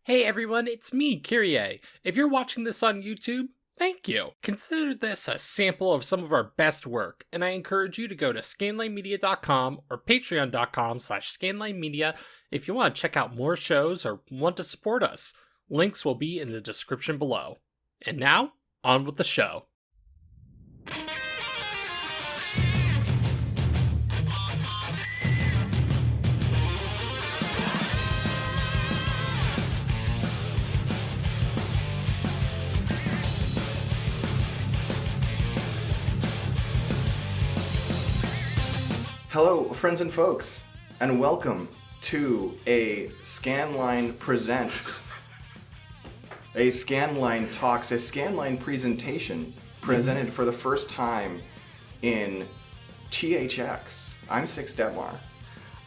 Hey everyone, it's me, Kyrie. If you're watching this on YouTube, thank you. Consider this a sample of some of our best work, and I encourage you to go to scanlinemedia.com or patreon.com/scanlinemedia if you want to check out more shows or want to support us. Links will be in the description below. And now, on with the show. Hello, friends and folks, and welcome to a Scanline Presents, a Scanline Talks, a Scanline presentation presented for the first time in THX. I'm Six Detmar.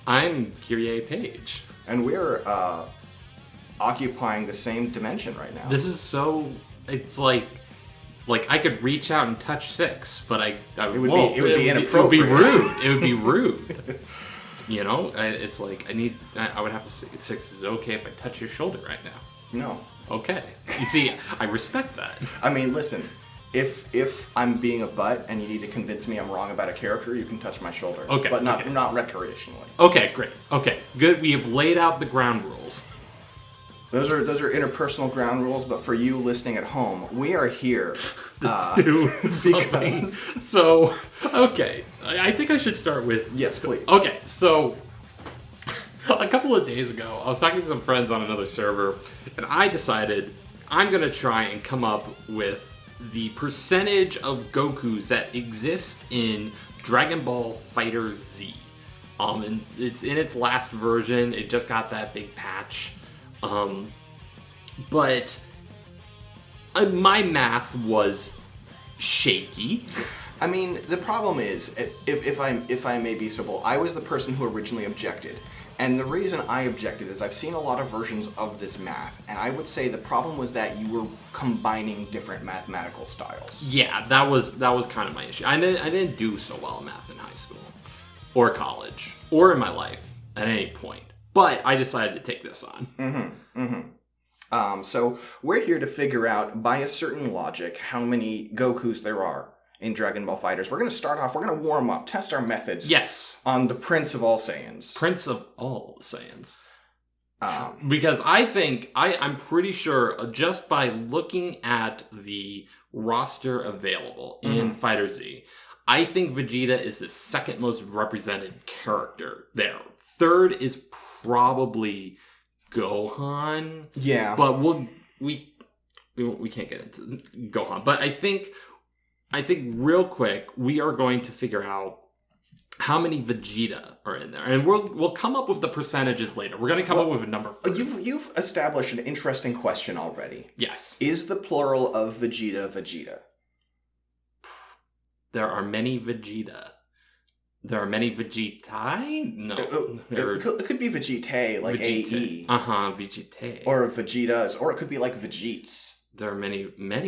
I'm Kyrie Page. And we're occupying the same dimension right now. This is so... it's like I could reach out and touch Six, but I won't. It would be inappropriate. It would be rude. It would be rude. You know, it's like I would have to say, Six, is it okay if I touch your shoulder right now? No. Okay. You see, I respect that. I mean, listen, if I'm being a butt and you need to convince me I'm wrong about a character, you can touch my shoulder. Okay. But not recreationally. Okay, great. Okay, good. We have laid out the ground rules. Those are interpersonal ground rules, but for you listening at home, we are here to do something. So, okay, I think I should start with... Yes, please. Okay, so a couple of days ago, I was talking to some friends on another server, and I decided I'm going to try and come up with the percentage of Gokus that exist in Dragon Ball FighterZ. And it's in its last version. It just got that big patch. But my math was shaky. I mean, the problem is, if I may be so bold, I was the person who originally objected. And the reason I objected is I've seen a lot of versions of this math, and I would say the problem was that you were combining different mathematical styles. Yeah, that was kind of my issue. I didn't do so well in math in high school, or college, or in my life at any point. But I decided to take this on. So we're here to figure out, by a certain logic, how many Gokus there are in Dragon Ball FighterZ. We're going to start off, we're going to warm up, test our methods. Yes. On the Prince of all Saiyans. Prince of all Saiyans. Because I'm pretty sure, just by looking at the roster available in FighterZ, I think Vegeta is the second most represented character there. Third is probably Gohan. Yeah. But we can't get into Gohan. But I think real quick we are going to figure out how many Vegeta are in there, and we'll come up with the percentages later. We're going to come up with a number first. You've established an interesting question already. Yes. Is the plural of Vegeta? There are many Vegeta. There are many Vegetai? No. It could be Vegetae, like Vegeta. A-E. Vegetae. Or Vegetas, or it could be like Vegetes. There are many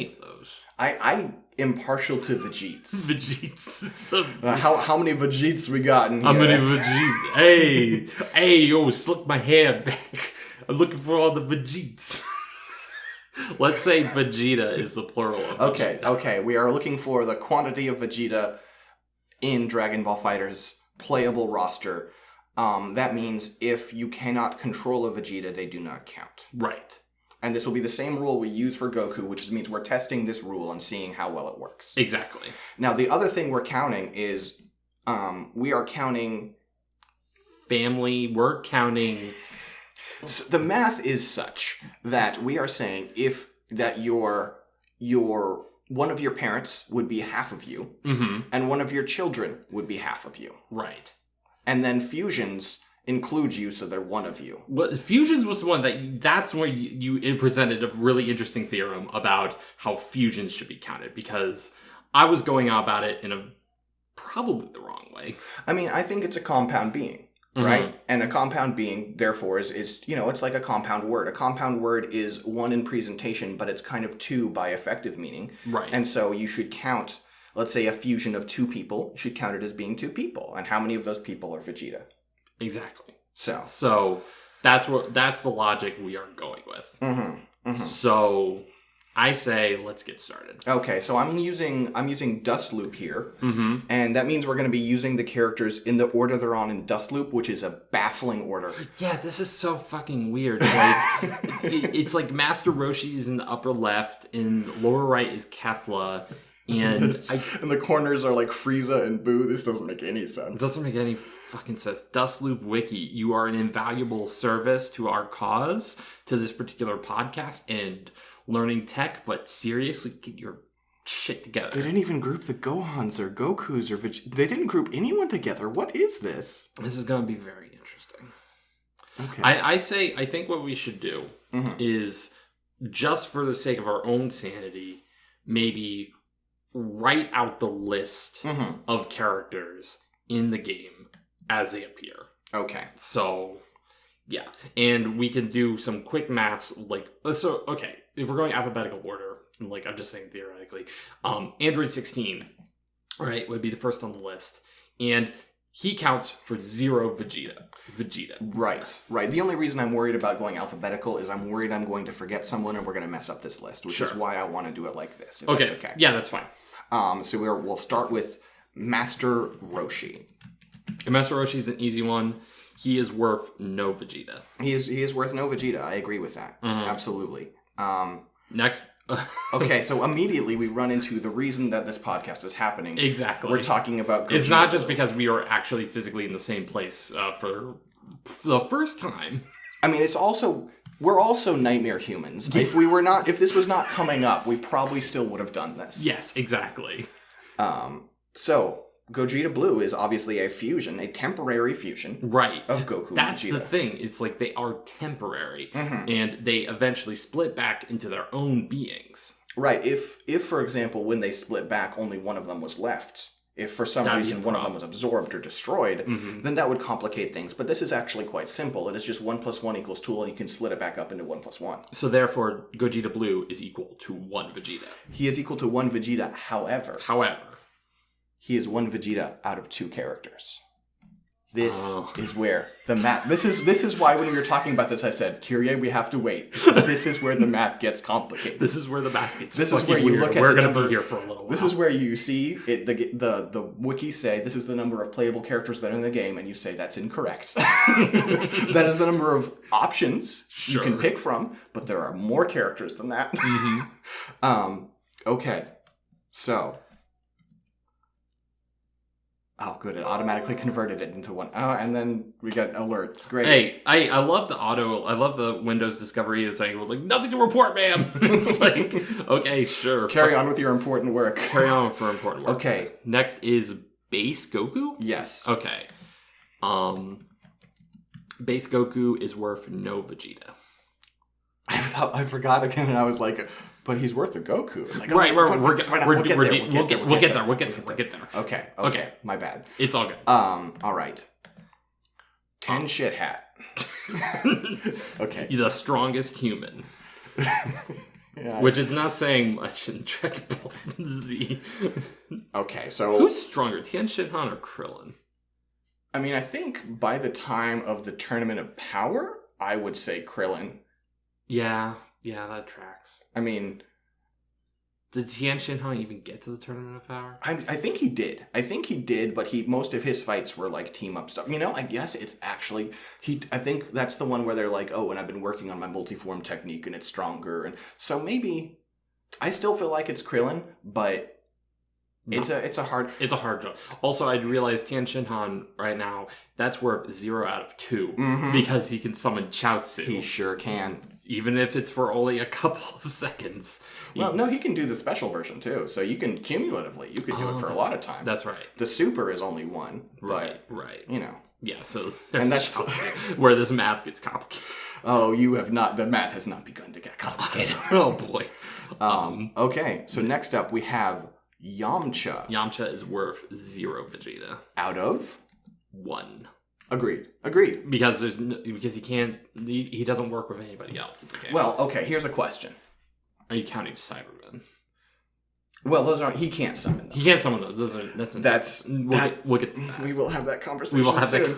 of those. I am partial to Vegetes. Vegetes. How many Vegetes we got in here? How many Vegetes? Hey, yo, slick my hair back. I'm looking for all the Vegetes. Let's say Vegeta is the plural of Vegeta. Okay. We are looking for the quantity of Vegeta in Dragon Ball FighterZ playable roster. That means if you cannot control a Vegeta, they do not count. Right. And this will be the same rule we use for Goku, which means we're testing this rule and seeing how well it works. Exactly. Now, the other thing we're counting is we are counting... family. We're counting... So the math is such that we are saying that your one of your parents would be half of you, and one of your children would be half of you. Right. And then fusions include you, so they're one of you. Well, fusions was the one that's where you presented a really interesting theorem about how fusions should be counted, because I was going about it in a probably the wrong way. I mean, I think it's a compound being. Right? And a compound being, therefore, is it's like a compound word. A compound word is one in presentation, but it's kind of two by effective meaning. Right. And so you should count, let's say, a fusion of two people, you should count it as being two people. And how many of those people are Vegeta? Exactly. So That's the logic we are going with. So I say let's get started. Okay, so I'm using Dust Loop here, and that means we're going to be using the characters in the order they're on in Dust Loop, which is a baffling order. Yeah, this is so fucking weird. Like, it's like Master Roshi is in the upper left, and lower right is Kefla, and the corners are like Frieza and Boo. This doesn't make any sense. It doesn't make any fucking sense. Dust Loop Wiki, you are an invaluable service to our cause, to this particular podcast, and learning tech, but seriously, get your shit together. They didn't even group the Gohans or Gokus or they didn't group anyone together. What is this? This is going to be very interesting. Okay. I think what we should do is, just for the sake of our own sanity, maybe write out the list of characters in the game as they appear. Okay. So, yeah. And we can do some quick maths, like, so, okay. If we're going alphabetical order, like I'm just saying theoretically, Android 16, right, would be the first on the list. And he counts for 0 Vegeta. Right. The only reason I'm worried about going alphabetical is I'm worried I'm going to forget someone and we're going to mess up this list, which is why I want to do it like this. If that's okay. Yeah, that's fine. So we'll start with Master Roshi. And Master Roshi's an easy one. He is worth no Vegeta. He is worth no Vegeta. I agree with that. Absolutely. Next. Okay, so immediately we run into the reason that this podcast is happening. Exactly. We're talking about Goku It's not Number. just because we are actually physically in the same place for the first time. I mean, we're also nightmare humans. If this was not coming up, we probably still would have done this. Yes, exactly. So Gogeta Blue is obviously a temporary fusion, right, of Goku. That's and Vegeta. the thing. It's like they are temporary, and they eventually split back into their own beings. Right. If for example, when they split back, only one of them was left. If for some reason one of them was absorbed or destroyed, then that would complicate things. But this is actually quite simple. It is just 1 + 1 = 2, and you can split it back up into 1 + 1. So therefore, Gogeta Blue is equal to 1 Vegeta. He is equal to 1 Vegeta. However, he is 1 Vegeta out of 2 characters. This is where the math... This is why when we were talking about this, I said, Kyrie, we have to wait. This is where the math gets complicated. This is where the math gets This is where you weird. look at We're the going to number, be here for a little while. This is where you see it. The wikis say this is the number of playable characters that are in the game, and you say that's incorrect. That is the number of options you can pick from, but there are more characters than that. Okay, so... Oh, good. It automatically converted it into 1. Oh, and then we got alerts. Great. Hey, I love the Windows discovery is saying, well, like, nothing to report, ma'am. It's like, okay, sure. Carry on with your important work. Carry on for important work. Okay. Next is Base Goku? Yes. Okay. Base Goku is worth no Vegeta. I forgot again, and I was like, but he's worth a Goku. It's like, We'll get there. Okay. My bad. It's all good. All right. 10 shit hat. Okay. The strongest human. Yeah, which is not saying much in Dragon Ball Z. Okay, so... Who's stronger, Tien Shinhan or Krillin? I mean, I think by the time of the Tournament of Power, I would say Krillin. Yeah, that tracks. I mean... Did Tien Shinhan even get to the Tournament of Power? I think he did. But most of his fights were like team up stuff. You know, I guess it's actually... I think that's the one where they're like, oh, and I've been working on my multiform technique and it's stronger. And so maybe... I still feel like it's Krillin, but... No. It's a hard job. Also, I'd realize Tien Shinhan right now, that's worth 0 out of 2 because he can summon Chaozu. He sure can. Even if it's for only a couple of seconds. Well, no, he can do the special version too. So you can cumulatively, you could do it for a lot of time. That's right. The super is only 1, but right. You know. Yeah, so there's Chaozu where this math gets complicated. Oh, the math has not begun to get complicated. Oh boy. Okay, so next up we have Yamcha. Yamcha is worth 0 Vegeta. Out of? 1. Agreed. Because he doesn't work with anybody else in the game. Well, okay, here's a question. Are you counting Cybermen? Well, those aren't, he can't summon them. He can't summon those. We'll get to that. We will have that conversation soon.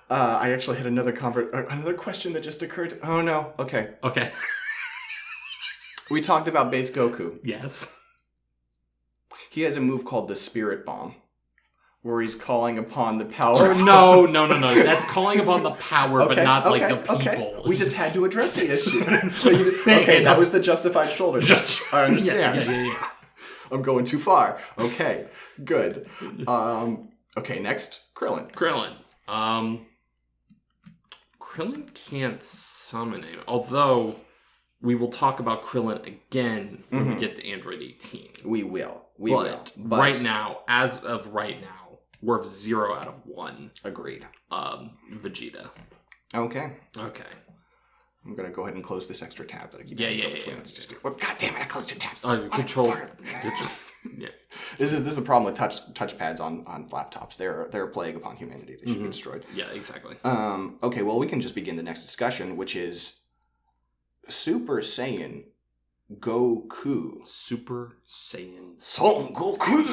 I actually had another question that just occurred. Oh no. Okay. Okay. We talked about base Goku. Yes. He has a move called the Spirit Bomb, where he's calling upon the power. Oh, no. That's calling upon the power, but not like the people. Okay. We just had to address the issue. Okay, that was the justified shoulder. I understand. Yeah. I'm going too far. Okay, good. Okay, next, Krillin. Krillin can't summon him, although we will talk about Krillin again when we get to Android 18. We will. But right now, as of right now, we're 0 out of 1. Agreed. Vegeta. Okay. I'm going to go ahead and close this extra tab that I keep between. Let's just do it. Well, God damn it, I closed 2 tabs. Control. Yeah. This is a problem with touchpads on laptops. They're a plague upon humanity. They should be destroyed. Yeah, exactly. Okay, well, we can just begin the next discussion, which is Super Saiyan Goku. Super Saiyan. Son Goku.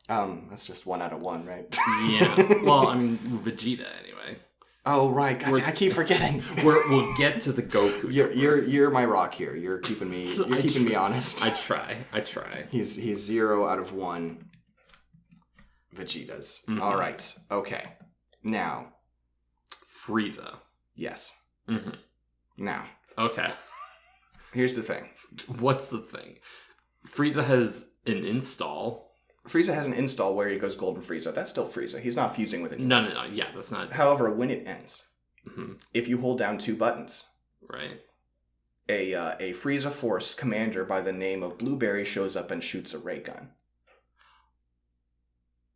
That's just 1 out of 1, right? Yeah. Well, I mean, Vegeta anyway. Oh right, God, I keep forgetting. We'll get to the Goku. You're my rock here. You're keeping me. You're keeping me honest. I try. He's 0 out of 1 Vegetas. Mm-hmm. All right. Okay. Now, Frieza. Yes. Mm-hmm. Now. Okay. Here's the thing. What's the thing? Frieza has an install. Frieza has an install where he goes Golden Frieza. That's still Frieza. He's not fusing with anyone. No. Yeah, that's not. However, when it ends, if you hold down 2 buttons, right, a Frieza Force commander by the name of Blueberry shows up and shoots a ray gun.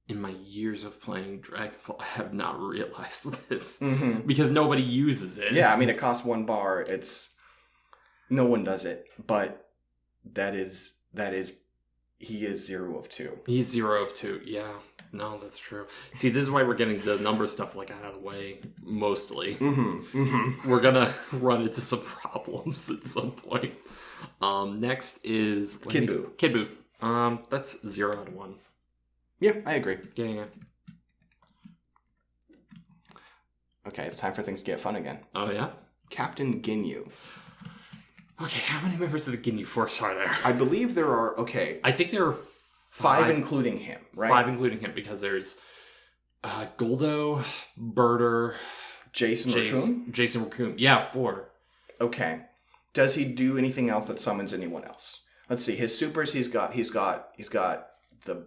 In my years of playing Dragon Ball, I have not realized this because nobody uses it. Yeah, I mean, it costs 1 bar. No one does it, but he is 0 of 2. He's 0 of 2. Yeah, no, that's true. See, this is why we're getting the number stuff out of the way. Mostly, we're gonna run into some problems at some point. Next is Kid Buu. Kid Buu. That's 0 out of 1. Yeah, I agree. Yeah. Okay, it's time for things to get fun again. Oh yeah, Captain Ginyu. Okay, how many members of the Ginyu Force are there? I believe there are, I think there are 5 including him, right? 5 including him, because there's Goldo, Birder, Jason Raccoon. Yeah, 4. Okay. Does he do anything else that summons anyone else? Let's see. His supers, he's got the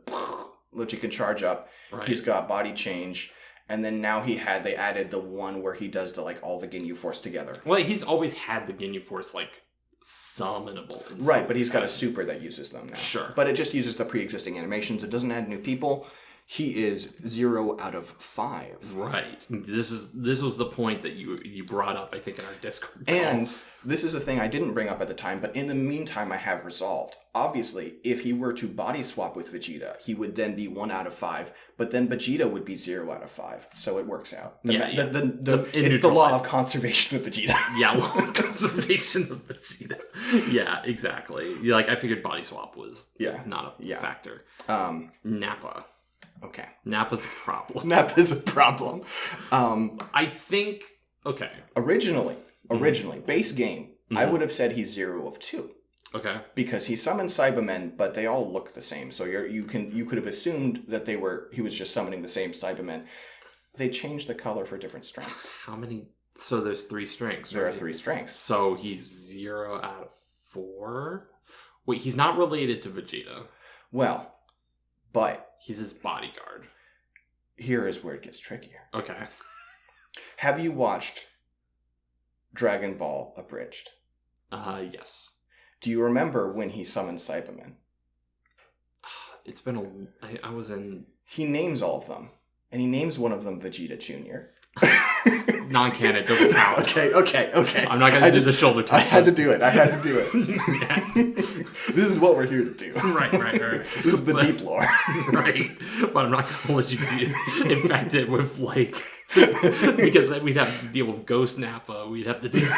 which he can charge up. Right. He's got body change. And then now they added the one where he does all the Ginyu Force together. Well, he's always had the Ginyu Force summonable. Right, but he's got a super that uses them now. Sure. But it just uses the pre-existing animations. It doesn't add new people. He is 0 out of 5. Right. This was the point that you brought up, I think, in our Discord call. And this is the thing I didn't bring up at the time, but in the meantime I have resolved. Obviously, if he were to body swap with Vegeta, he would then be 1 out of 5, but then Vegeta would be 0 out of 5. So it works out. It's the law of conservation of Vegeta. Yeah, law of conservation of Vegeta. Yeah, exactly. I figured body swap was not a factor. Nappa. Okay. Nappa's a problem. I think... Okay. Originally, base game, I would have said he's 0 of 2. Okay. Because he summoned Cybermen, but they all look the same. So you could have assumed that he was just summoning the same Cybermen. They changed the color for different strengths. How many? So there's 3 strengths. There are 3 strengths. So he's 0 out of 4. Wait, he's not related to Vegeta. Well, but he's his bodyguard. Here is where it gets trickier. Okay. Have you watched Dragon Ball Abridged? Yes. Do you remember when he summoned Cybermen? It's been I was in... He names all of them. And he names one of them Vegeta Jr. Non-canon, doesn't count. Okay. I'm not going to do the shoulder tap. I had to do it. This is what we're here to do. Right. This is the deep lore. Right. But I'm not going to let you be infected with, because we'd have to deal with Ghost Nappa. We'd have to deal...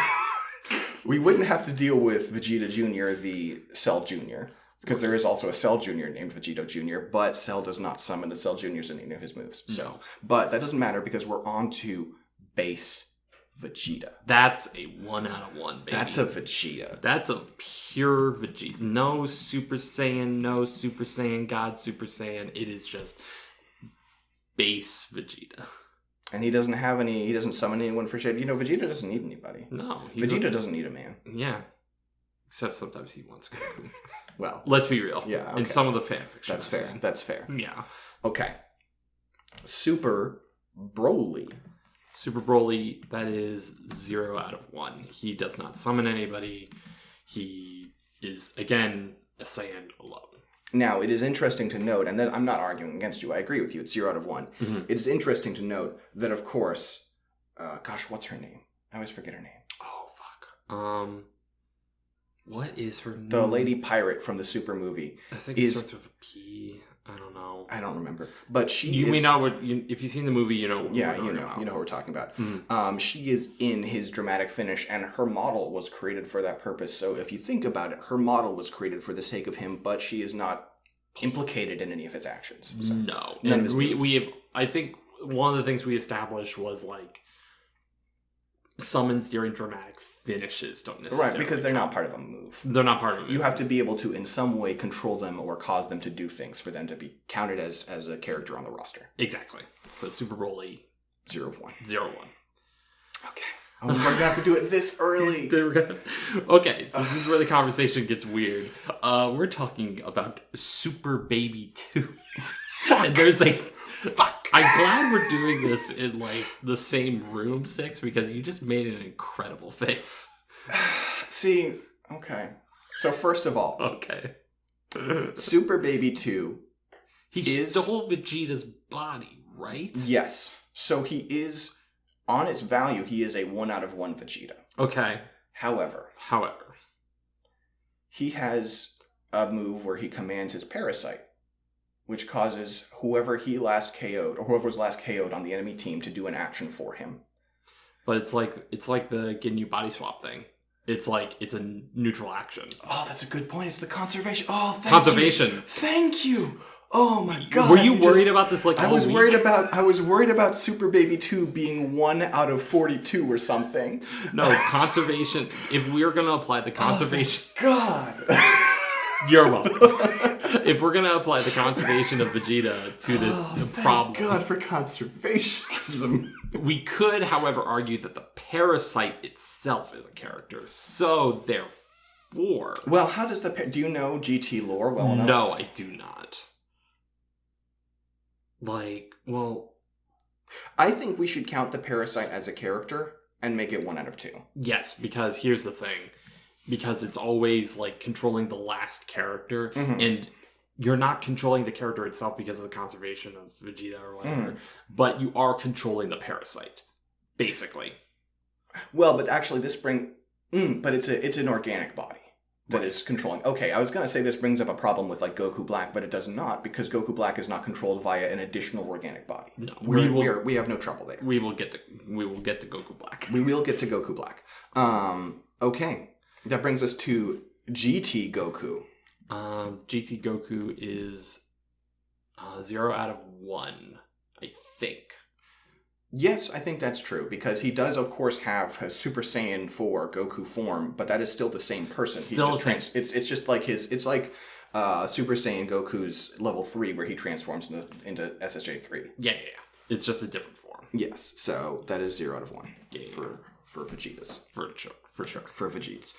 We wouldn't have to deal with Vegeta Jr., the Cell Jr. Because there is also a Cell Jr. named Vegito Jr., but Cell does not summon the Cell Jr.'s in any of his moves. So, No. but that doesn't matter because we're on to base Vegeta. That's a 1 out of 1, baby. That's a Vegeta. That's a pure Vegeta. No Super Saiyan, no Super Saiyan God, Super Saiyan. It is just base Vegeta. And he doesn't summon anyone for shade. You know, Vegeta doesn't need anybody. No. Vegeta doesn't need a man. Yeah. Except sometimes he wants Goku. Well. Let's be real. Yeah. Okay. In some of the fanfiction. That's fair. Seen. That's fair. Yeah. Okay. Super Broly. Super Broly, that is 0 out of 1. He does not summon anybody. He is, again, a Saiyan alone. Now, it is interesting to note, and then I'm not arguing against you, I agree with you, it's 0 out of 1. Mm-hmm. It is interesting to note that, of course, what's her name? I always forget her name. Oh, fuck. What is her name? The lady pirate from the Super movie. I think it starts with a P. I don't know. I don't remember. But you may know what, if you've seen the movie, you know what you know who we're talking about. Mm-hmm. She is in his dramatic finish, and her model was created for that purpose. So if you think about it, her model was created for the sake of him, but she is not implicated in any of his actions. So no. None And of his we have, I think one of the things we established was like summons during dramatic finishes don't necessarily right, because they're not part of a move. They're not part of a move. You have to be able to, in some way, control them or cause them to do things for them to be counted as a character on the roster. Exactly. So Super Broly 0 of 1. 0-1. Okay. Oh, we're gonna have to do it this early. Okay, so this is where the conversation gets weird. We're talking about Super Baby 2. And there's a fuck. I'm glad we're doing this in like the same room, Six, because you just made an incredible face. See, okay. So first of all, okay. Super Baby 2 He stole Vegeta's body, right? Yes. So he is, on its value, he is a 1 out of 1 Vegeta. Okay. However, he has a move where he commands his parasite, which causes whoever he last KO'd, or whoever was last KO'd on the enemy team to do an action for him. But it's like the getting you body swap thing. It's like, it's a neutral action. Oh, that's a good point. It's the conservation. Oh, thank Conservation. you. Thank you. Oh my god. Were you worried about this like all I was week? worried about Super Baby 2 being 1 out of 42 or something. No, conservation. If we're going to apply the conservation... God. You're welcome. If we're going to apply the conservation of Vegeta to this problem... Thank God for conservationism. We could, however, argue that the parasite itself is a character. So, therefore... Well, how does do you know GT lore well enough? No, I do not. I think we should count the parasite as a character and make it 1 out of 2. Yes, because here's the thing. Because it's always, like, controlling the last character, and you're not controlling the character itself because of the conservation of Vegeta or whatever, but you are controlling the parasite, basically. Well, but actually this but it's an organic body that is controlling. Okay, I was going to say this brings up a problem with, like, Goku Black, but it does not, because Goku Black is not controlled via an additional organic body. No, we have no trouble there. We will get to Goku Black. We will get to Goku Black. Okay. That brings us to GT Goku. GT Goku is 0 out of 1, I think. Yes, I think that's true, because he does, of course, have a Super Saiyan 4 Goku form, but that is still the same person. It's just like it's like Super Saiyan Goku's level 3, where he transforms into SSJ 3. Yeah. It's just a different form. Yes, so that is 0 out of 1 for Vegetas. For sure. For Vegetas.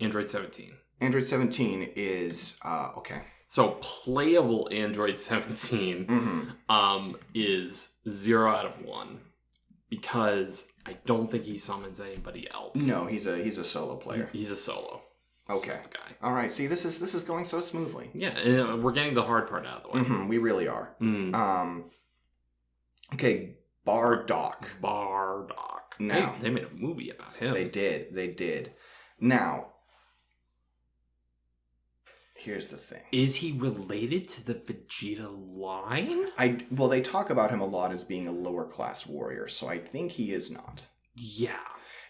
Android 17. Android 17 is okay. So playable Android 17 is 0 out of 1 because I don't think he summons anybody else. No, he's a solo player. He's a solo. Okay. Guy. All right. See, this is going so smoothly. Yeah, and we're getting the hard part out of the way. We really are. Okay, Bardock. Now they made a movie about him. They did. Now, here's the thing. Is he related to the Vegeta line? Well, they talk about him a lot as being a lower class warrior, so I think he is not. Yeah.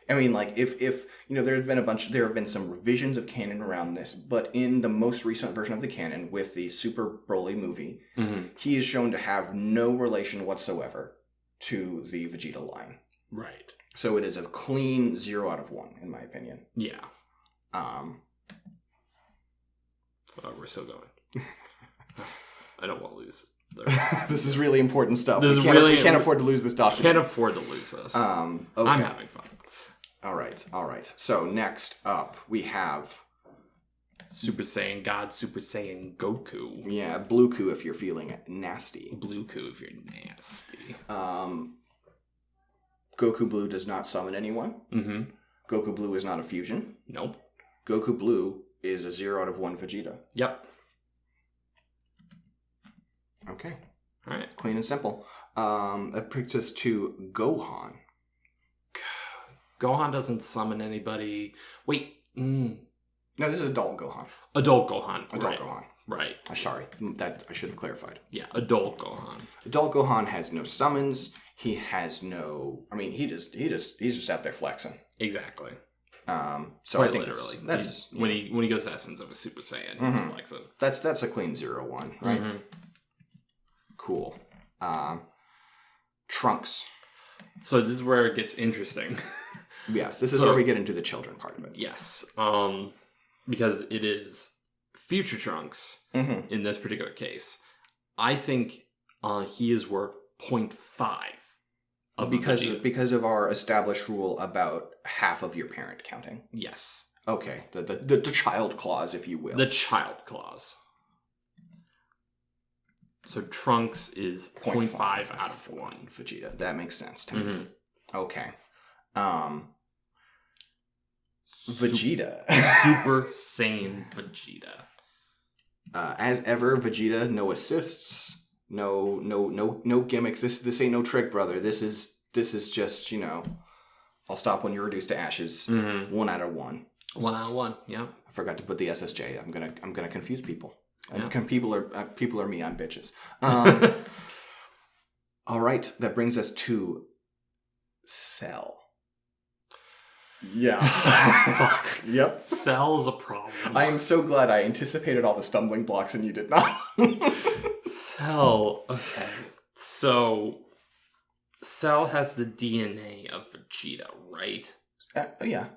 I mean, like, if there have been some revisions of canon around this, but in the most recent version of the canon, with the Super Broly movie, he is shown to have no relation whatsoever to the Vegeta line. Right. So it is a clean 0 out of 1, in my opinion. Yeah. We're still going. I don't want to lose. This is really important stuff. We can't afford to lose this document. Can't afford to lose this. Okay. I'm having fun. All right. So next up, we have Super Saiyan God, Super Saiyan Goku. Yeah, Blue Ku if you're feeling nasty. Blue Ku if you're nasty. Goku Blue does not summon anyone. Mm-hmm. Goku Blue is not a fusion. Nope. Goku Blue is a 0 out of 1 Vegeta. Yep. Okay. All right. Clean and simple. That brings us to Gohan. Gohan doesn't summon anybody. Wait. No, this is adult Gohan. Adult Gohan. Adult Gohan. Right. Sorry, that I should have clarified. Yeah, adult Gohan. Adult Gohan has no summons. He has no. I mean, he's just out there flexing. Exactly. So quite I think literally. that's when he goes to Essence of a Super Saiyan, he's flexing. That's a clean 0-1, right? Mm-hmm. Cool. Trunks. So this is where it gets interesting. Yes, this is where we get into the children part of it. Yes. Because it is future Trunks in this particular case. I think he is worth 0.5 of because of our established rule about half of your parent counting. Yes. Okay, the child clause, if you will. The child clause. So Trunks is 0.5 out of 1. Vegeta. That makes sense to me. Okay. Vegeta. Super Saiyan Vegeta. As ever, Vegeta, no assists, no gimmicks. This ain't no trick, brother. This is just, I'll stop when you're reduced to ashes. 1 out of 1. 1 out of 1. Yeah. I forgot to put the SSJ. I'm gonna confuse people. Yeah. People are me. I'm bitches. All right, that brings us to Cell. Yeah. Fuck. Yep. Cell's a problem. I am so glad I anticipated all the stumbling blocks and you did not. Cell. Okay. So, Cell has the DNA of Vegeta, right? Yeah.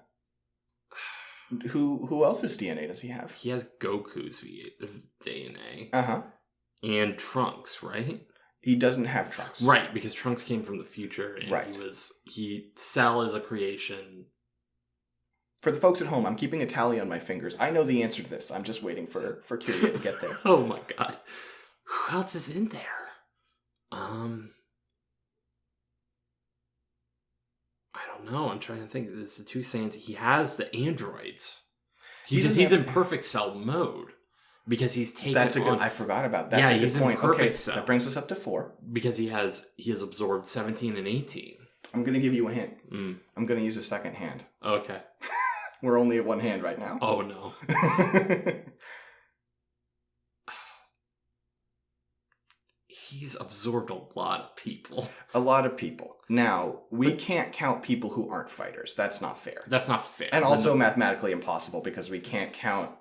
Who else's DNA does he have? He has Goku's DNA. Uh-huh. And Trunks, right? He doesn't have Trunks. Right, because Trunks came from the future and right. Cell is a creation. For the folks at home, I'm keeping a tally on my fingers. I know the answer to this. I'm just waiting for Kyrie to get there. Oh my god. Who else is in there? I don't know. I'm trying to think. There's the two Saiyans. He has the androids. Because he's in perfect Cell mode. Because he's taken I forgot about that. That's a good point. In perfect Cell. That brings us up to 4. Because he has absorbed 17 and 18. I'm going to give you a hint. I'm going to use a second hand. Okay. We're only at 1 hand right now. Oh, no. He's absorbed a lot of people. A lot of people. Now, we can't count people who aren't fighters. That's not fair. That's not fair. And also mathematically impossible because we can't count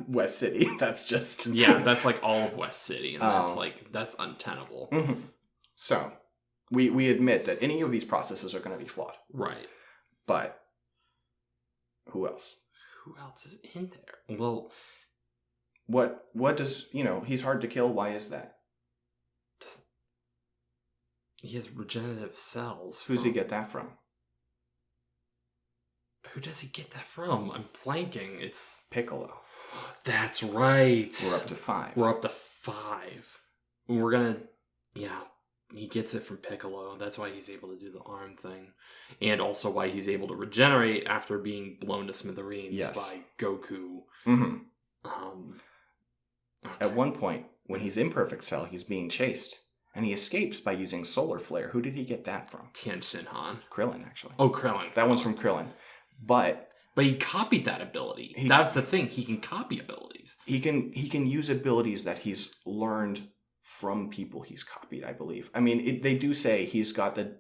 West City. That's just... Yeah, that's like all of West City. And that's untenable. Mm-hmm. So, we admit that any of these processes are going to be flawed. Right. But... who else? Who else is in there? Well, what does, he's hard to kill. Why is that? He has regenerative cells. Who's he get that from? Who does he get that from? I'm blanking. It's Piccolo. That's right. We're up to 5. We're up to 5. We're gonna, he gets it from Piccolo. That's why he's able to do the arm thing. And also why he's able to regenerate after being blown to smithereens by Goku. Mm-hmm. Okay. At one point, when he's in Perfect Cell, he's being chased. And he escapes by using Solar Flare. Who did he get that from? Tien Shinhan. Krillin, actually. Oh, Krillin. That one's from Krillin. But he copied that ability. That's the thing. He can copy abilities. He can use abilities that he's learned from people he's copied, I believe. I mean, they do say he's got the...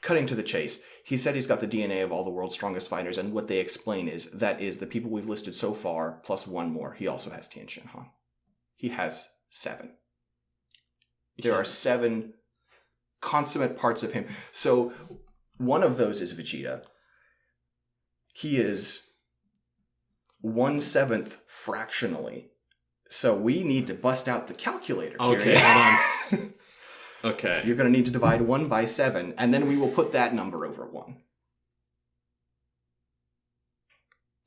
cutting to the chase, he said he's got the DNA of all the world's strongest fighters, and what they explain is that is the people we've listed so far, plus one more. He also has Tien Shin Han. He has 7. There are 7 consummate parts of him. So one of those is Vegeta. He is 1/7 fractionally. So we need to bust out the calculator. Okay, hold on. Okay. You're going to need to divide 1 by 7, and then we will put that number over 1.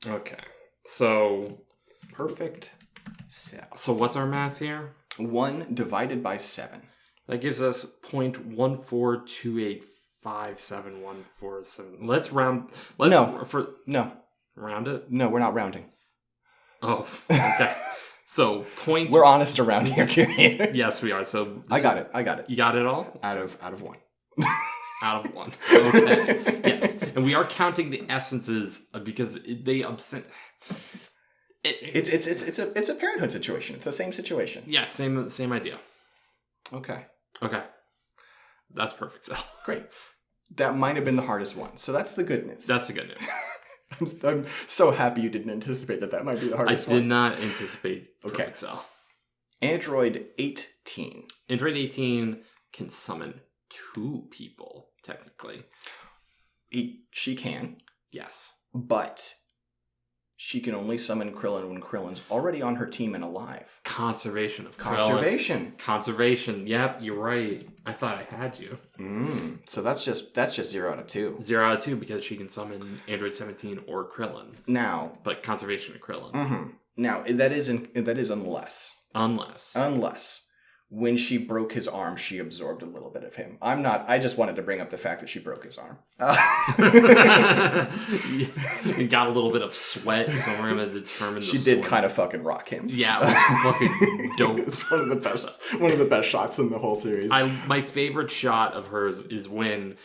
Okay. So Perfect cell. So what's our math here? 1 divided by 7. That gives us 0.142857147. Let's round. No. Round it? No, we're not rounding. Oh, okay. So point. We're honest around here, Kyrie. Yes, we are. So I got it. You got it all? Out of 1. Out of 1. Okay. Yes, and we are counting the essences because they absent. It's a parenthood situation. It's the same situation. Yeah, same idea. Okay. That's perfect, Sal. Great. That might have been the hardest one. So that's the good news. That's the good news. I'm so happy you didn't anticipate that might be the hardest one. I did not anticipate perfect Cell. Android 18. Android 18 can summon 2 people, technically. She can. Yes. But she can only summon Krillin when Krillin's already on her team and alive. Conservation of Krillin. Conservation. Yep, you're right. I thought I had you. So that's just 0 out of 2. 0 out of 2 because she can summon Android 17 or Krillin. Now, but conservation of Krillin. Mm-hmm. Now that is unless when she broke his arm, she absorbed a little bit of him. I just wanted to bring up the fact that she broke his arm. You got a little bit of sweat, so we're going to determine She did kind of fucking rock him. Yeah, it was fucking dope. It's one of the best shots in the whole series. My favorite shot of hers is when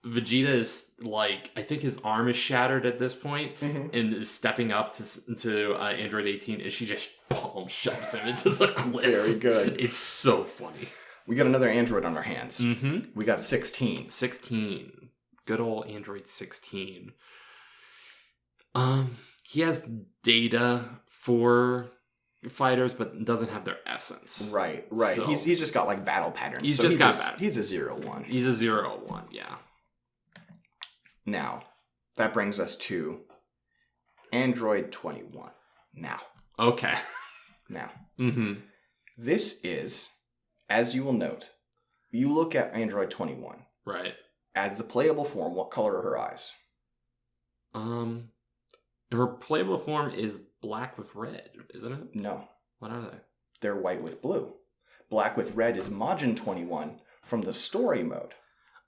Vegeta is like, I think his arm is shattered at this point, and is stepping up to Android 18, and she just shoves him into the cliff. Very good. It's so funny. We got another Android on our hands. Mm-hmm. We got 16. 16. Good old Android 16. He has data for fighters, but doesn't have their essence. Right. So, he's just got like battle patterns. He's a 0-1. He's a 0-1. He's a 0-1, yeah. Now, that brings us to Android 21. Now. Okay. Now. Mm-hmm. This is, as you will note, you look at Android 21. Right. As the playable form, what color are her eyes? Her playable form is black with red, isn't it? No. What are they? They're white with blue. Black with red is Majin 21 from the story mode.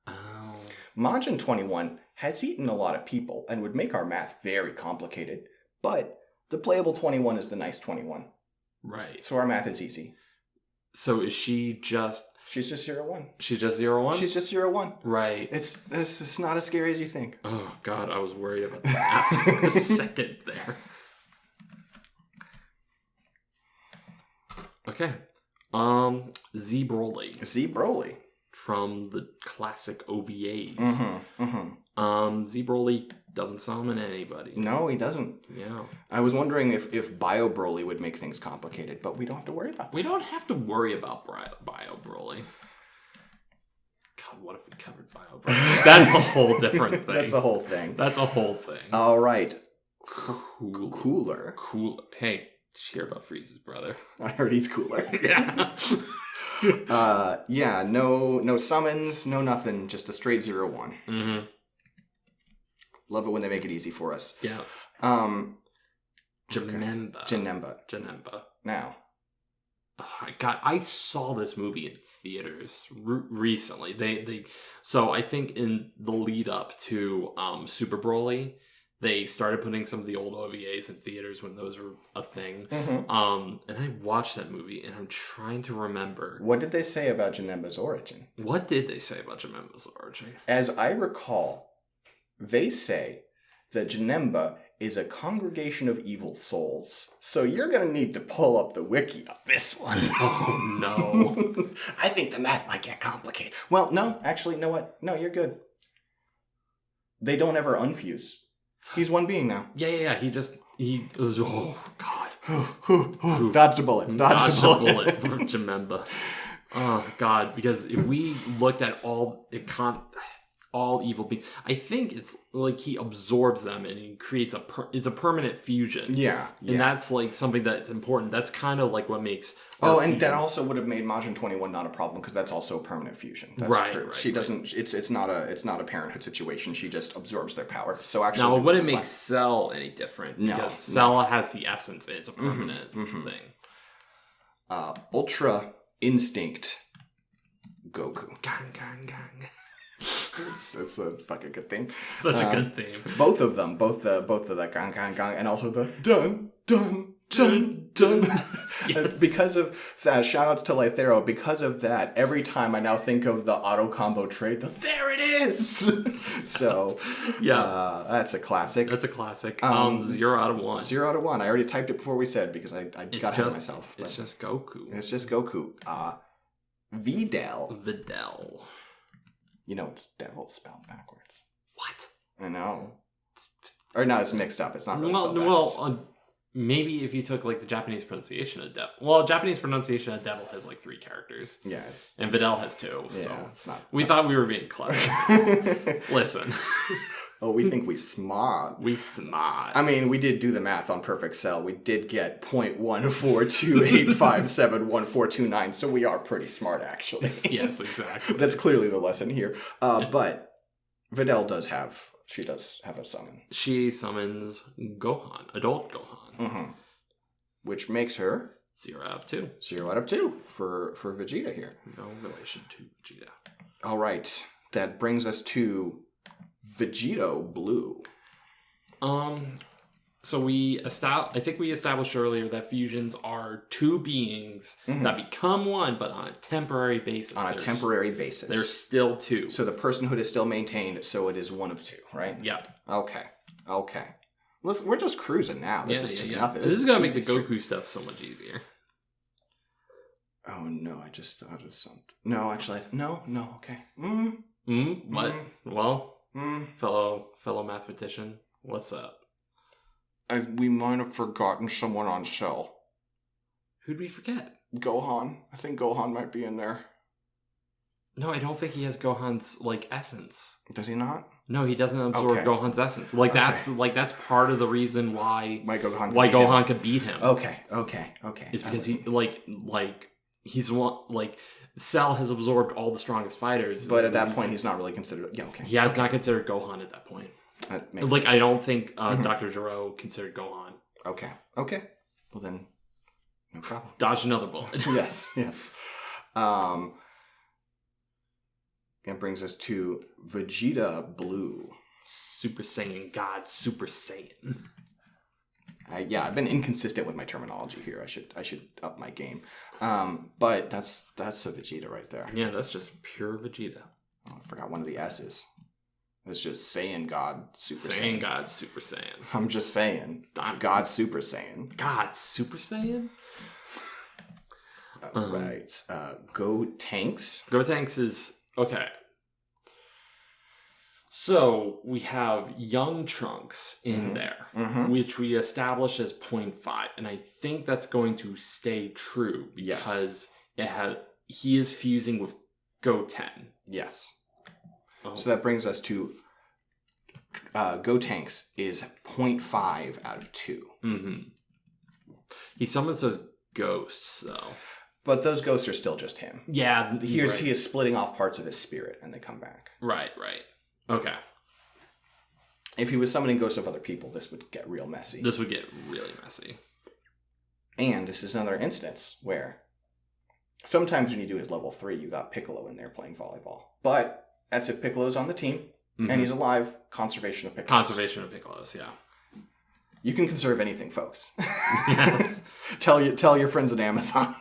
Oh. Majin 21 has eaten a lot of people and would make our math very complicated, but the playable 21 is the nice 21. Right. So our math is easy. So is she just... She's just 0-1. She's just 0-1? She's just 0-1. Right. It's not as scary as you think. Oh, God, I was worried about that for a second there. Okay. Z Broly. Z Broly. From the classic OVAs. Mm-hmm. Mm-hmm. Z Broly doesn't summon anybody. No, he doesn't. Yeah. I was wondering if Bio Broly would make things complicated, but we don't have to worry about that. We don't have to worry about Bio Broly. God, what if we covered Bio Broly? That's a whole different thing. That's a whole thing. That's a whole thing. All right. Cooler. Hey, did you hear about Frieza's brother? I heard he's cooler. Yeah. Yeah, no summons, no nothing, just a straight 0-1. Mm-hmm. Love it when they make it easy for us. Yeah. Janemba. Now. Oh my God, I saw this movie in theaters recently. So I think in the lead up to Super Broly, they started putting some of the old OVAs in theaters when those were a thing. Mm-hmm. And I watched that movie, and I'm trying to remember. What did they say about Janemba's origin? What did they say about Janemba's origin? As I recall, they say that Janemba is a congregation of evil souls. So you're going to need to pull up the wiki on this one. Oh, no. I think the math might get complicated. Well, no, actually, you know what? No, you're good. They don't ever unfuse. He's one being now. Yeah. He was, oh, God. Dodged a bullet. Dodged a bullet for Jamemba. Oh, God. Because if we looked at all evil beings, I think it's like he absorbs them and he creates it's a permanent fusion. Yeah. And that's like something that's important. That's kind of like what makes... Oh, and that also would have made Majin 21 not a problem because that's also a permanent fusion. That's true. She doesn't... It's not a parenthood situation. She just absorbs their power. So actually... Now, it wouldn't make Cell any different because Cell has the essence. It's a permanent thing. Ultra Instinct Goku. Gang. It's a fucking good theme. Such a good theme. Both of them, both of the gang, and also the dun. Yes. Because of that, shout outs to Lythero. Because of that, every time I now think of the auto combo trait, there it is. So yeah, that's a classic. 0 out of 1. 0 out of 1. I already typed it before we said because I got ahead of myself. It's just Goku. Videl. You know it's devil spelled backwards. What? I know. Or no, it's mixed up. It's not really spelled backwards. Maybe if you took like the Japanese pronunciation of devil. Well, Japanese pronunciation of devil has like 3 characters. Yeah, and Videl has 2. Yeah, so it's not. We thought we were being clever. Listen. Oh, we think we smart. I mean, we did do the math on Perfect Cell. We did get 0.14285714229, so we are pretty smart, actually. Yes, exactly. That's clearly the lesson here. But Videl does have a summon. She summons Gohan, adult Gohan. Mm-hmm. Which makes her 0 out of 2. 0 out of 2 for Vegeta here. No relation to Vegeta. All right. That brings us to Vegito Blue. So I think we established earlier that fusions are 2 beings that become one, but on a temporary basis. They're still 2. So the personhood is still maintained, so it is 1 of 2, right? Yep. Okay. Listen, we're just cruising now. This is just nothing. This is going to make the Goku stuff so much easier. Oh, no, I just thought of something. No, actually, no, okay. What? Well, fellow mathematician, what's up? We might have forgotten someone on Cell. Who'd we forget? Gohan. I think Gohan might be in there. No, I don't think he has Gohan's essence. Does he not? No, he doesn't absorb Gohan's essence. That's part of the reason why Gohan could beat him. Okay. It's because he's one Cell has absorbed all the strongest fighters. But at that point, he's not really considered. Yeah, okay. He has not considered Gohan at that point. That makes sense. I don't think Dr. Gero considered Gohan. Okay. Well then, no problem. Dodge another bullet. Yes. That brings us to Vegeta Blue. Super Saiyan God, Super Saiyan. I've been inconsistent with my terminology here. I should up my game. But that's a Vegeta right there. Yeah, that's just pure Vegeta. Oh, I forgot one of the S's. It's just Saiyan God Super Saiyan. Saiyan God Super Saiyan. I'm just saying. God Super Saiyan. God Super Saiyan? Right. Go Tanks. Go Tanks is... Okay. So, we have Young Trunks in there, which we establish as 0.5. And I think that's going to stay true because he is fusing with Goten. Yes. Oh. So that brings us to Go Tanks is 0.5 out of 2. Mm-hmm. He summons those ghosts, though. But those ghosts are still just him. Yeah. He is splitting off parts of his spirit and they come back. Right. Okay. If he was summoning ghosts of other people, this would get real messy. And this is another instance where sometimes when you do his level 3, you got Piccolo in there playing volleyball. But that's if Piccolo's on the team and he's alive. Conservation of Piccolos. Conservation of Piccolos, yeah. You can conserve anything, folks. Yes. Tell your friends at Amazon.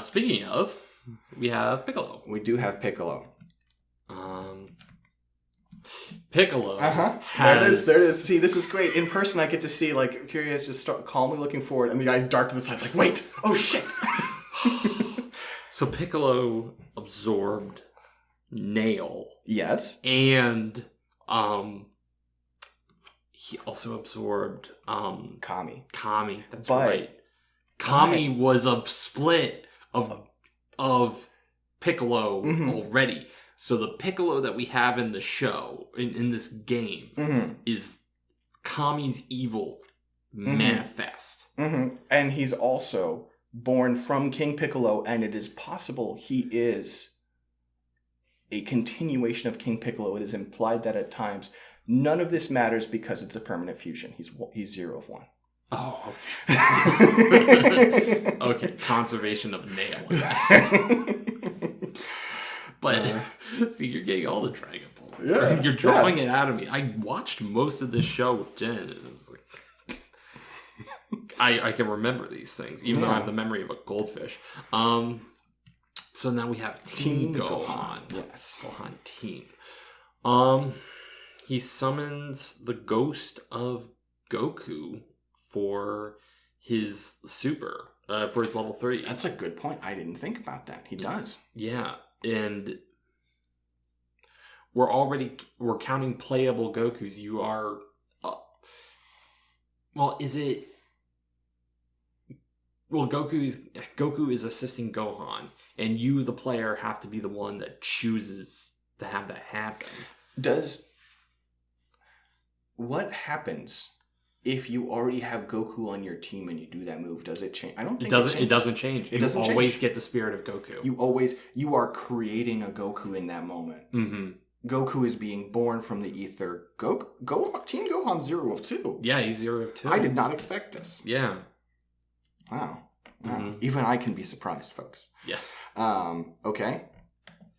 Speaking of, we have Piccolo. We do have Piccolo. Piccolo. There it is. See, this is great. In person, I get to see Curious just start calmly looking forward, and the eyes dart to the side. Wait! Oh shit! So Piccolo absorbed Nail. Yes. And he also absorbed Kami. That's right. Kami was a split of Piccolo already. So the Piccolo that we have in the show, in this game, is Kami's evil manifest. And he's also born from King Piccolo, and it is possible he is a continuation of King Piccolo. It is implied that at times none of this matters because it's a permanent fusion. He's 0 of 1. Oh, okay. Okay, conservation of Nail, yes. But, see, you're getting all the Dragon Ball. Yeah. You're drawing it out of me. I watched most of this show with Jen, and it was like... I can remember these things, even though I have the memory of a goldfish. So now we have Teen Gohan. Yes. Gohan Teen. He summons the ghost of Goku for his super, for his level 3. That's a good point. I didn't think about that. He does. Yeah, and we're counting playable Gokus. You are, Goku is assisting Gohan, and you, the player, have to be the one that chooses to have that happen. What happens if you already have Goku on your team and you do that move? Does it change? I don't think it doesn't change. You always get the spirit of Goku. You are creating a Goku in that moment. Goku is being born from the ether. Team Gohan 0 of 2. Yeah, he's 0 of 2. I did not expect this. Yeah. Wow. Even I can be surprised, folks. Yes. Okay.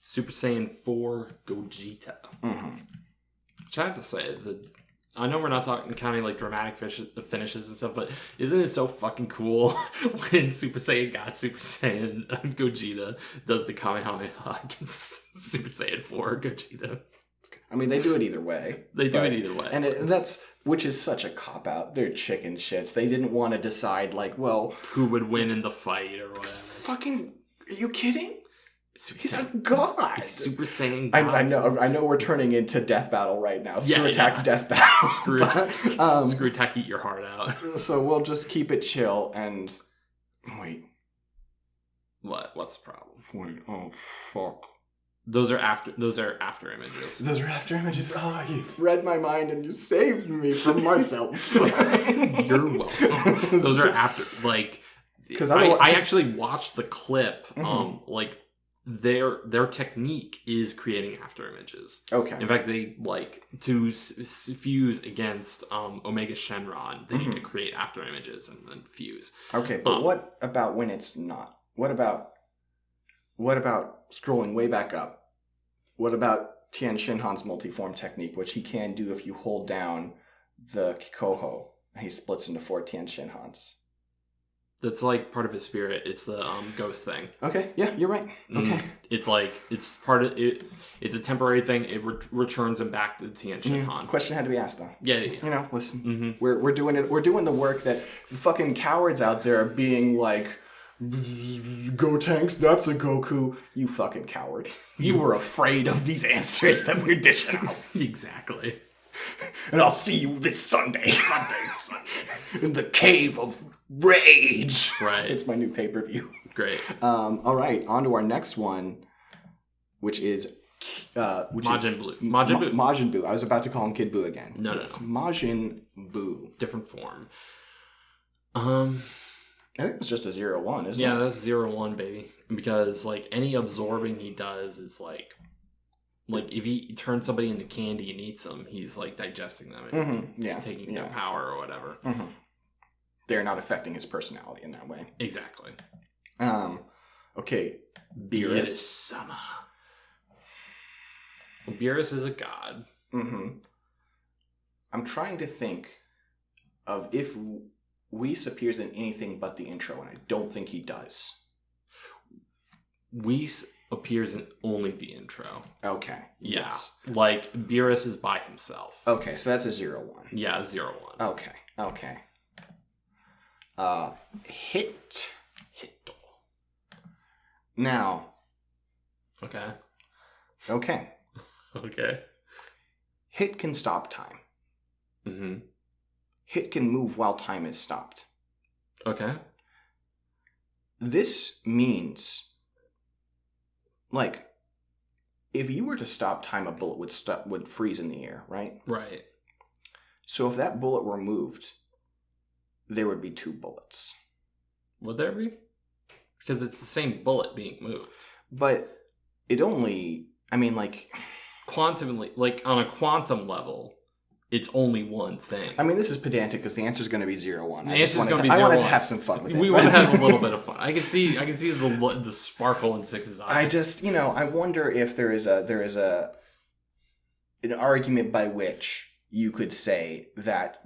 Super Saiyan 4 Gogeta. Which I have to say, I know we're not counting like dramatic finishes and stuff, but isn't it so fucking cool when Super Saiyan God Super Saiyan Gogeta does the Kamehameha against Super Saiyan 4 Gogeta? I mean, they do it either way. And which is such a cop-out. They're chicken shits. They didn't want to decide, like, well... who would win in the fight or whatever. Fucking... Are you kidding? He's a god. Super Saiyan God. I know we're turning into Death Battle right now. Screw Attack's Death Battle. Screw Attack, eat your heart out. So we'll just keep it chill and... Wait. What? What's the problem? Wait, oh, fuck. Those are after images. Those are after images. Oh, you've read my mind and you saved me from myself. You're welcome. Those are after, like, because I actually watched the clip. Like their technique is creating after images. Okay. In fact, they like to fuse against Omega Shenron. They need to create after images and then fuse. Okay, but what about when it's not? What about scrolling way back up? What about Tien Shinhan's multiform technique, which he can do if you hold down the Kikoho, and he splits into 4 Tien Shinhans? That's like part of his spirit. It's the ghost thing. Okay, yeah, you're right. Okay. It's like, it's part of it. It's a temporary thing. It returns him back to the Tien Shinhan. Question had to be asked, though. Yeah. You know, listen, we're doing it. We're doing the work that fucking cowards out there are being like, Gotenks, that's a Goku. You fucking coward. You were afraid of these answers that we're dishing out. Exactly. And I'll see you this Sunday. In the cave of rage. Right. It's my new pay-per-view. Great. All right, on to our next one, which is... Majin Buu. Majin Buu. I was about to call him Kid Buu again. No. Majin Buu. Different form. I think it's just a 0-1, isn't it? Yeah, that's 0-1, baby. Because, like, any absorbing he does is, like, if he turns somebody into candy and eats them, he's, like, digesting them and taking their power or whatever. They're not affecting his personality in that way. Exactly. Okay. Beerus. Sama. Well, Beerus is a god. I'm trying to think of if... Whis appears in anything but the intro, and I don't think he does. Whis appears in only the intro. Okay. Yeah. Yes. Like, Beerus is by himself. Okay, so that's a 0-1. Yeah, 0-1. Okay. Hit. Now. Okay. Okay. Okay. Hit can stop time. Mm-hmm. Hit can move while time is stopped. Okay. This means, like, if you were to stop time, a bullet would freeze in the air, right? Right. So if that bullet were moved, there would be 2 bullets. Would there be? Because it's the same bullet being moved. But it only, I mean, like... Quantumly, like, on a quantum level, it's only one thing. I mean, this is pedantic because the answer is going to be 0-1. The answer is going to be 0-1. I wanted to have some fun with it. We want to have a little bit of fun. I can see the sparkle in Six's eyes. I just, I wonder if there is an argument by which you could say that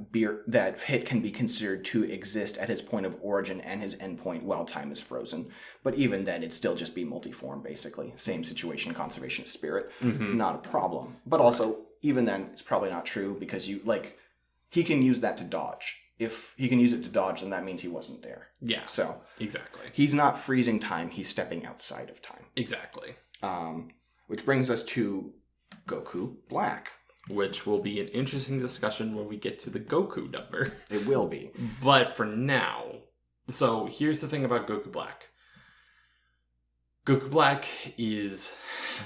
Hit can be considered to exist at his point of origin and his endpoint while time is frozen. But even then, it'd still just be multiform, basically. Same situation, conservation of spirit. Mm-hmm. Not a problem. But also, even then, it's probably not true because he can use that to dodge. If he can use it to dodge, then that means he wasn't there. Yeah. So exactly. He's not freezing time, he's stepping outside of time. Exactly. Which brings us to Goku Black. Which will be an interesting discussion when we get to the Goku number. It will be. But for now, so here's the thing about Goku Black. Goku Black is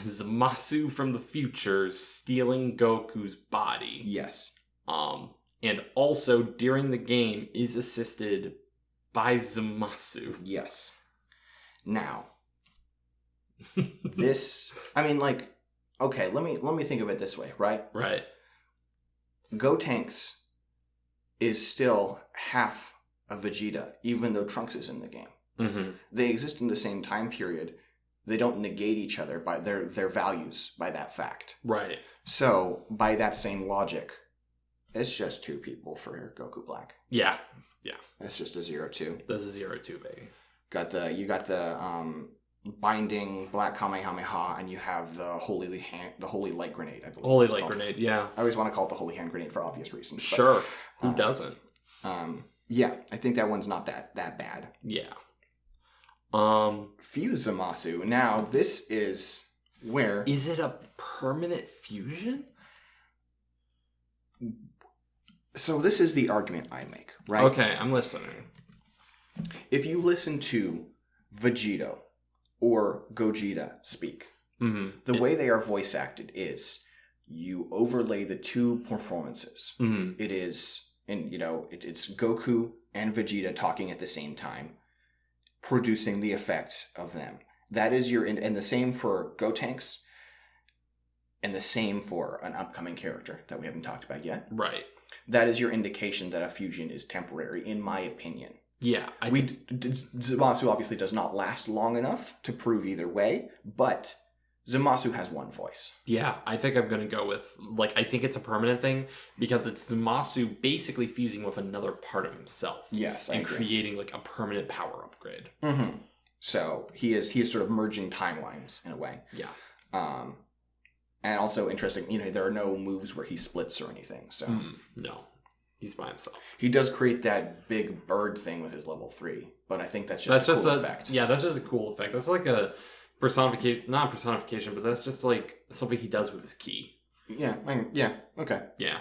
Zamasu from the future stealing Goku's body. Yes. And also during the game is assisted by Zamasu. Yes. Now, this, I mean, like, okay, let me think of it this way, right? Right. Gotenks is still half a Vegeta, even though Trunks is in the game. Mm-hmm. They exist in the same time period. They don't negate each other by their values by that fact. Right. So, by that same logic, it's just 2 people for Goku Black. Yeah. Yeah. It's just a 0-2. This is 0-2, baby. You got the binding black Kamehameha, and you have the holy light grenade, I believe. Holy light grenade, yeah. I always want to call it the holy hand grenade for obvious reasons. Sure. Who doesn't? Yeah, I think that one's not that bad. Yeah. Fuse Zamasu. Now, this is where... Is it a permanent fusion? So this is the argument I make, right? Okay, I'm listening. If you listen to Vegito or Gogeta speak, the way they are voice acted is you overlay the 2 performances. Mm-hmm. It is, and it's Goku and Vegeta talking at the same time, producing the effect of them. That is and the same for Gotenks, and the same for an upcoming character that we haven't talked about yet. Right. That is your indication that a fusion is temporary, in my opinion. Yeah. Zamasu obviously does not last long enough to prove either way, but Zamasu has one voice. Yeah, I think I'm going to go with, I think it's a permanent thing because it's Zamasu basically fusing with another part of himself. Yes, I agree. Creating a permanent power upgrade. Mm-hmm. So he is sort of merging timelines in a way. Yeah. And also interesting, there are no moves where he splits or anything. So no, he's by himself. He does create that big bird thing with his level 3, but I think that's just a cool effect. Yeah, that's just a cool effect. That's like a personification, not personification, but that's just something he does with his ki. Yeah, okay. Yeah.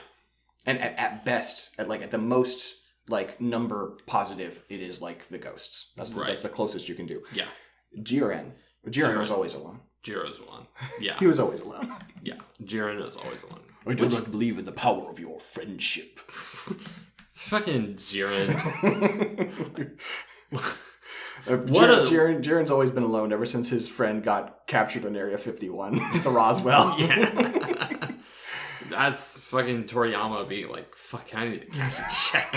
And at best, at the most, number positive, it is the ghosts. That's the closest you can do. Yeah. Jiren was always alone. Jiren's one. Yeah. He was always alone. Yeah. Jiren is always alone. I do not believe in the power of your friendship. Fucking Jiren. Jiren's always been alone ever since his friend got captured in Area 51, the Roswell. Yeah. That's fucking Toriyama being fuck, I need to cash a check.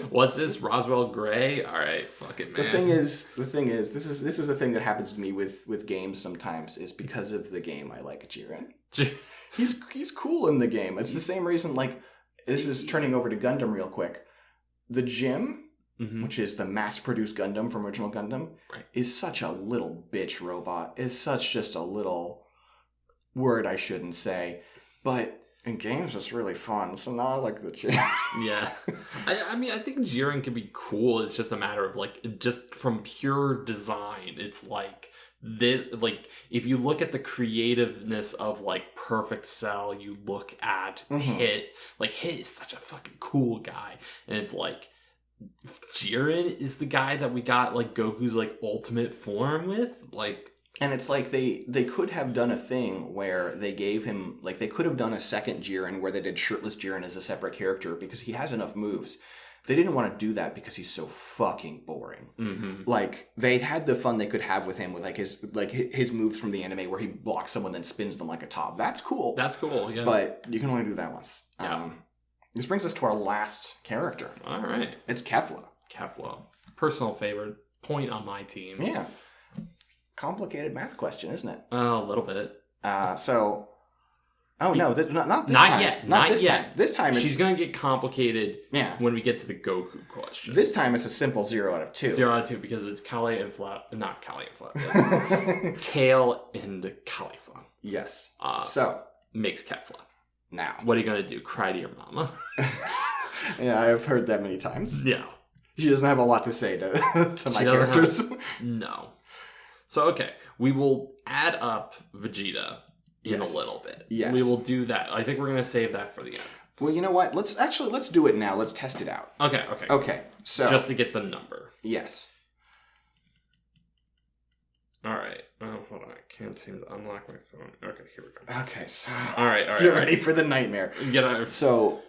What's this, Roswell Gray? All right, fuck it, man. The thing is, this is a thing that happens to me with games sometimes, is because of the game I like Jiren. He's cool in the game. It's the same reason, this is turning over to Gundam real quick. The Gym, which is the mass-produced Gundam from Original Gundam, is such a little bitch robot. Is such just a little word I shouldn't say. But in games, it's really fun. So now I like the Gym. Yeah. I mean, I think Jiren can be cool. It's just a matter of, just from pure design, it's like if you look at the creativeness of like Perfect Cell, you look at Hit. Like Hit is such a fucking cool guy, and it's like Jiren is the guy that we got like Goku's like ultimate form with, like. And it's like they could have done a thing where they gave him, like they could have done a second Jiren where they did shirtless Jiren as a separate character because he has enough moves. They didn't want to do that because he's so fucking boring. Like they had the fun they could have with him with like his moves from the anime where he blocks someone then spins them like a top. That's cool. That's cool. Yeah. But you can only do that once. Yeah. This brings us to our last character. All right. It's Kefla. Kefla, personal favorite, point on my team. Yeah. Complicated math question, isn't it? A little bit. So. Oh no! Not this not time. Yet. Not this yet. Time. This time, she's gonna get complicated. Yeah. When we get to the Goku question. This time, it's a simple 0 out of 2. 0 out of 2 because it's Kale and not Kale and Flat. Kale and Cauliflower. Yes. So makes Kefla. Now, what are you gonna do? Cry to your mama? Yeah, I've heard that many times. Yeah. She doesn't have a lot to say to my characters. No. So okay, we will add up Vegeta. In a little bit. Yes. We will do that. I think we're going to save that for the end. Well, you know what? Let's do it now. Let's test it out. Okay. So just to get the number. Yes. All right. Oh, hold on. I can't seem to unlock my phone. Okay, here we go. Okay, so all right. Get ready for the nightmare. Get out. So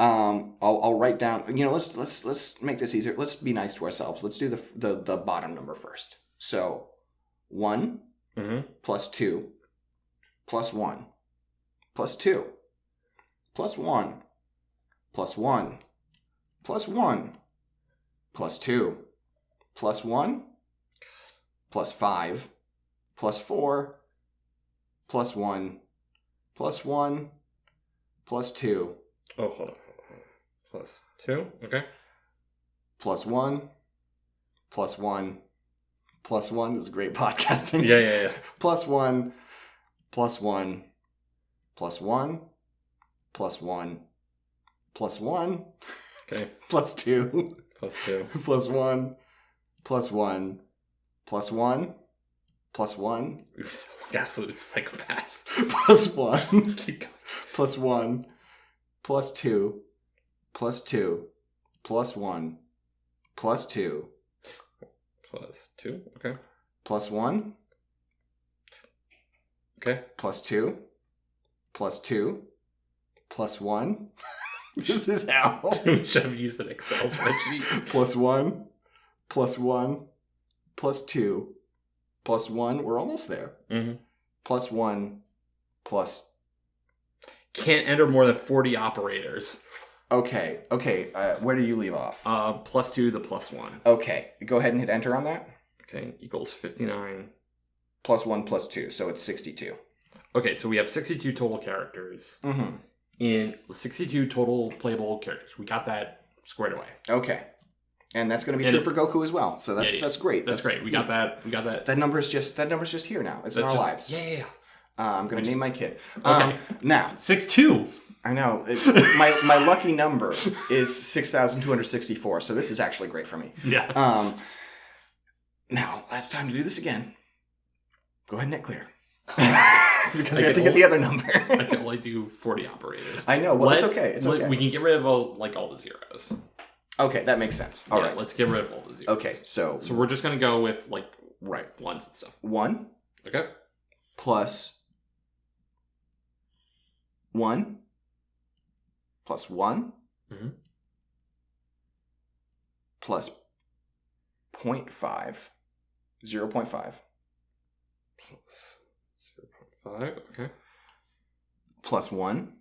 I'll write down, let's make this easier. Let's be nice to ourselves. Let's do the bottom number first. So 1 plus 2 plus 1, plus 2, plus 1, plus 1, plus 1, plus 2, plus 1, plus 5, plus 4, plus 1, plus 1, plus 2. Oh, hold on. Plus 2, okay. Plus 1, plus 1, plus 1. This is great podcasting. Yeah. Plus 1. Plus 1, plus 1, plus 1, plus 1. Okay. Plus 2. Plus 2. Plus 1, plus 1, plus 1, plus 1. You're like absolute psychopaths. Plus 1. Keep going. Plus 1, plus 2, plus 2, plus 1, plus 2. Plus 2, okay. Plus 1. Okay. Plus 2, plus 2, plus 1. This is how. We should have used an Excel spreadsheet. Plus 1, plus 1, plus 2, plus 1. We're almost there. Plus 1, plus. Can't enter more than 40 operators. Okay. Where do you leave off? Plus 2 to plus 1. Okay. Go ahead and hit enter on that. Okay. Equals 59. Plus 1 plus 2, so it's 62. Okay, so we have 62 total characters. In 62 total playable characters. We got that squared away. Okay. And that's going to be true for Goku as well. So that's great. That's great. We got that. That number's just here now. It's in our lives. Yeah. I'm going to name my kid. Okay. Now 6'2". I know. My lucky number is 6,264. So this is actually great for me. Yeah. Now it's time to do this again. Go ahead and hit clear. Because we have to get the other number. I can only do 40 operators. I know. Well, it's okay. It's okay. We can get rid of all the zeros. Okay, that makes sense. All right. Let's get rid of all the zeros. Okay, so we're just going to go with right ones and stuff. 1. Okay. Plus 1. Plus 1. Plus 0.5. 0.5. 0.5, okay. Plus 1.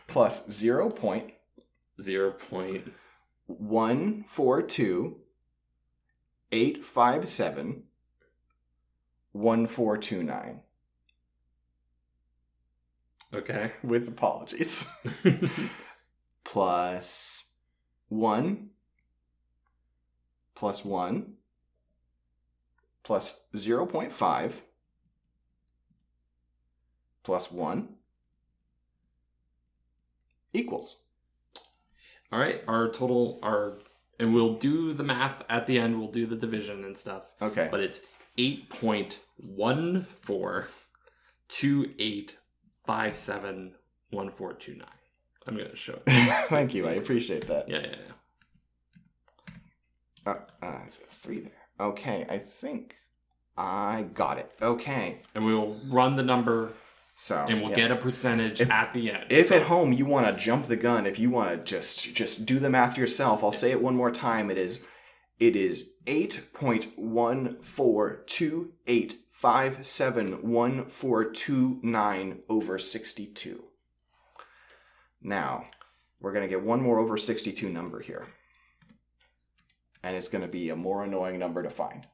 Plus 0.142 857 1429. Okay. With apologies. Plus 1. Plus 1. Plus 0.5. Plus 1. Equals. All right. Our And we'll do the math at the end. We'll do the division and stuff. Okay. But it's 8.1428571429. I'm going to show it. Thank you. I appreciate that. Yeah. 3 there. Okay. I think I got it. Okay. And we will run the number. So, and we'll get a percentage at the end. If at home you want to jump the gun, if you want to just do the math yourself, I'll say it one more time. It is 8.1428571429 over 62. Now, we're going to get one more over 62 number here. And it's going to be a more annoying number to find.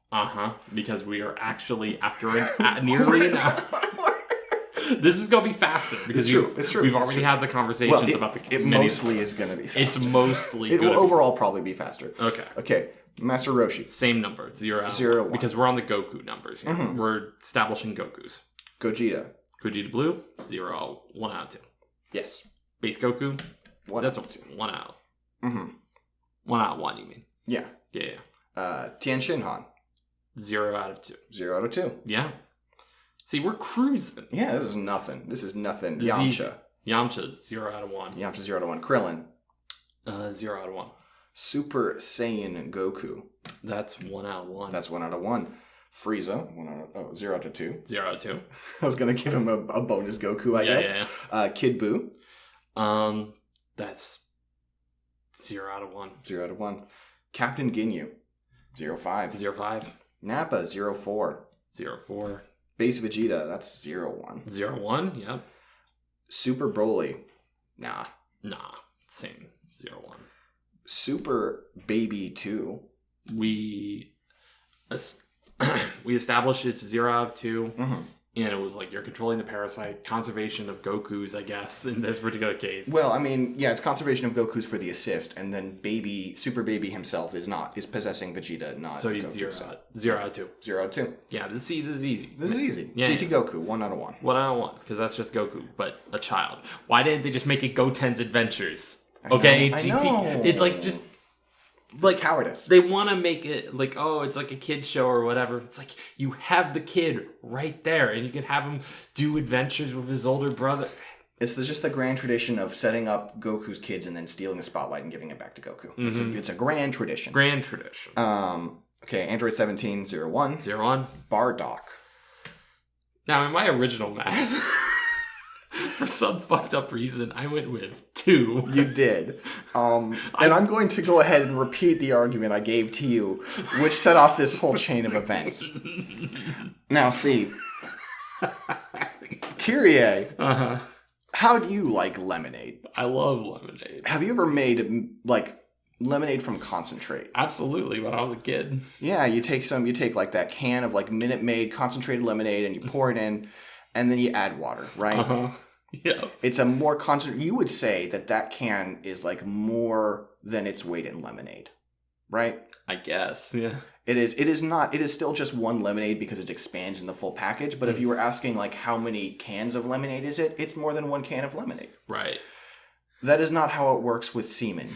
Because we are actually, after nearly an hour... This is going to be faster because it's true. We've already had the conversations about the It mostly is going to be faster. It's mostly It will overall probably be faster. Okay. Master Roshi. Same number. 0 1. Because we're on the Goku numbers here. Mm-hmm. We're establishing Gokus. Gogeta Blue. 0, 1 out of 2. Yes. Base Goku. 1 That's out of 2. 1 out. Mm-hmm. 1 out of 1, you mean? Yeah. Tien Shinhan. 0 out of 2. 0 out of 2. Yeah. See, we're cruising. Yeah, this is nothing. Yamcha. Yamcha, 0 out of 1. Yamcha, 0 out of 1. Krillin. 0 out of 1. Super Saiyan Goku. That's 1 out of 1. That's 1 out of 1. Frieza, 0 out of 2. 0 out of 2. I was going to give him a bonus Goku, I guess. Yeah. Kid Buu. That's 0 out of 1. 0 out of 1. Captain Ginyu. 0.5. 0.5. Nappa, 0.4. 0.4. Base Vegeta, that's 0.1. 0.1, yep. Super Broly. Nah. Same. 0.1. Super Baby 2. We established it's 0 out of 2. Mm-hmm. And it was like you're controlling the parasite, conservation of Gokus, I guess, in this particular case. Well, I mean, yeah, it's conservation of Gokus for the assist, and then Super Baby himself is possessing Vegeta, not so he's Goku. 0 out of 2. 0 out of 2. Yeah, this is easy. This is easy. Yeah, GT Goku, 1 out of 1. 1 out of 1, because that's just Goku, but a child. Why didn't they just make it Goten's Adventures? Okay, I GT. know. It's like just... Like cowardice. They want to make it like, oh, it's like a kid show or whatever. It's like you have the kid right there, and you can have him do adventures with his older brother. It's just the grand tradition of setting up Goku's kids and then stealing the spotlight and giving it back to Goku. Mm-hmm. It's a grand tradition. Okay, Android 17, 01. 01. Bardock. Now, in my original math, for some fucked up reason, I went with 2. You did. And I'm going to go ahead and repeat the argument I gave to you, which set off this whole chain of events. Now, see. Kyrie, how do you like lemonade? I love lemonade. Have you ever made, like, lemonade from concentrate? Absolutely, when I was a kid. Yeah, you take like that can of, like, Minute Maid concentrated lemonade, and you pour it in, and then you add water, right? Yeah. It's a more concentrated... You would say that can is, like, more than its weight in lemonade, right? I guess, yeah. It is not. It is still just one lemonade because it expands in the full package. But if you were asking, like, how many cans of lemonade is it? It's more than one can of lemonade. Right. That is not how it works with semen.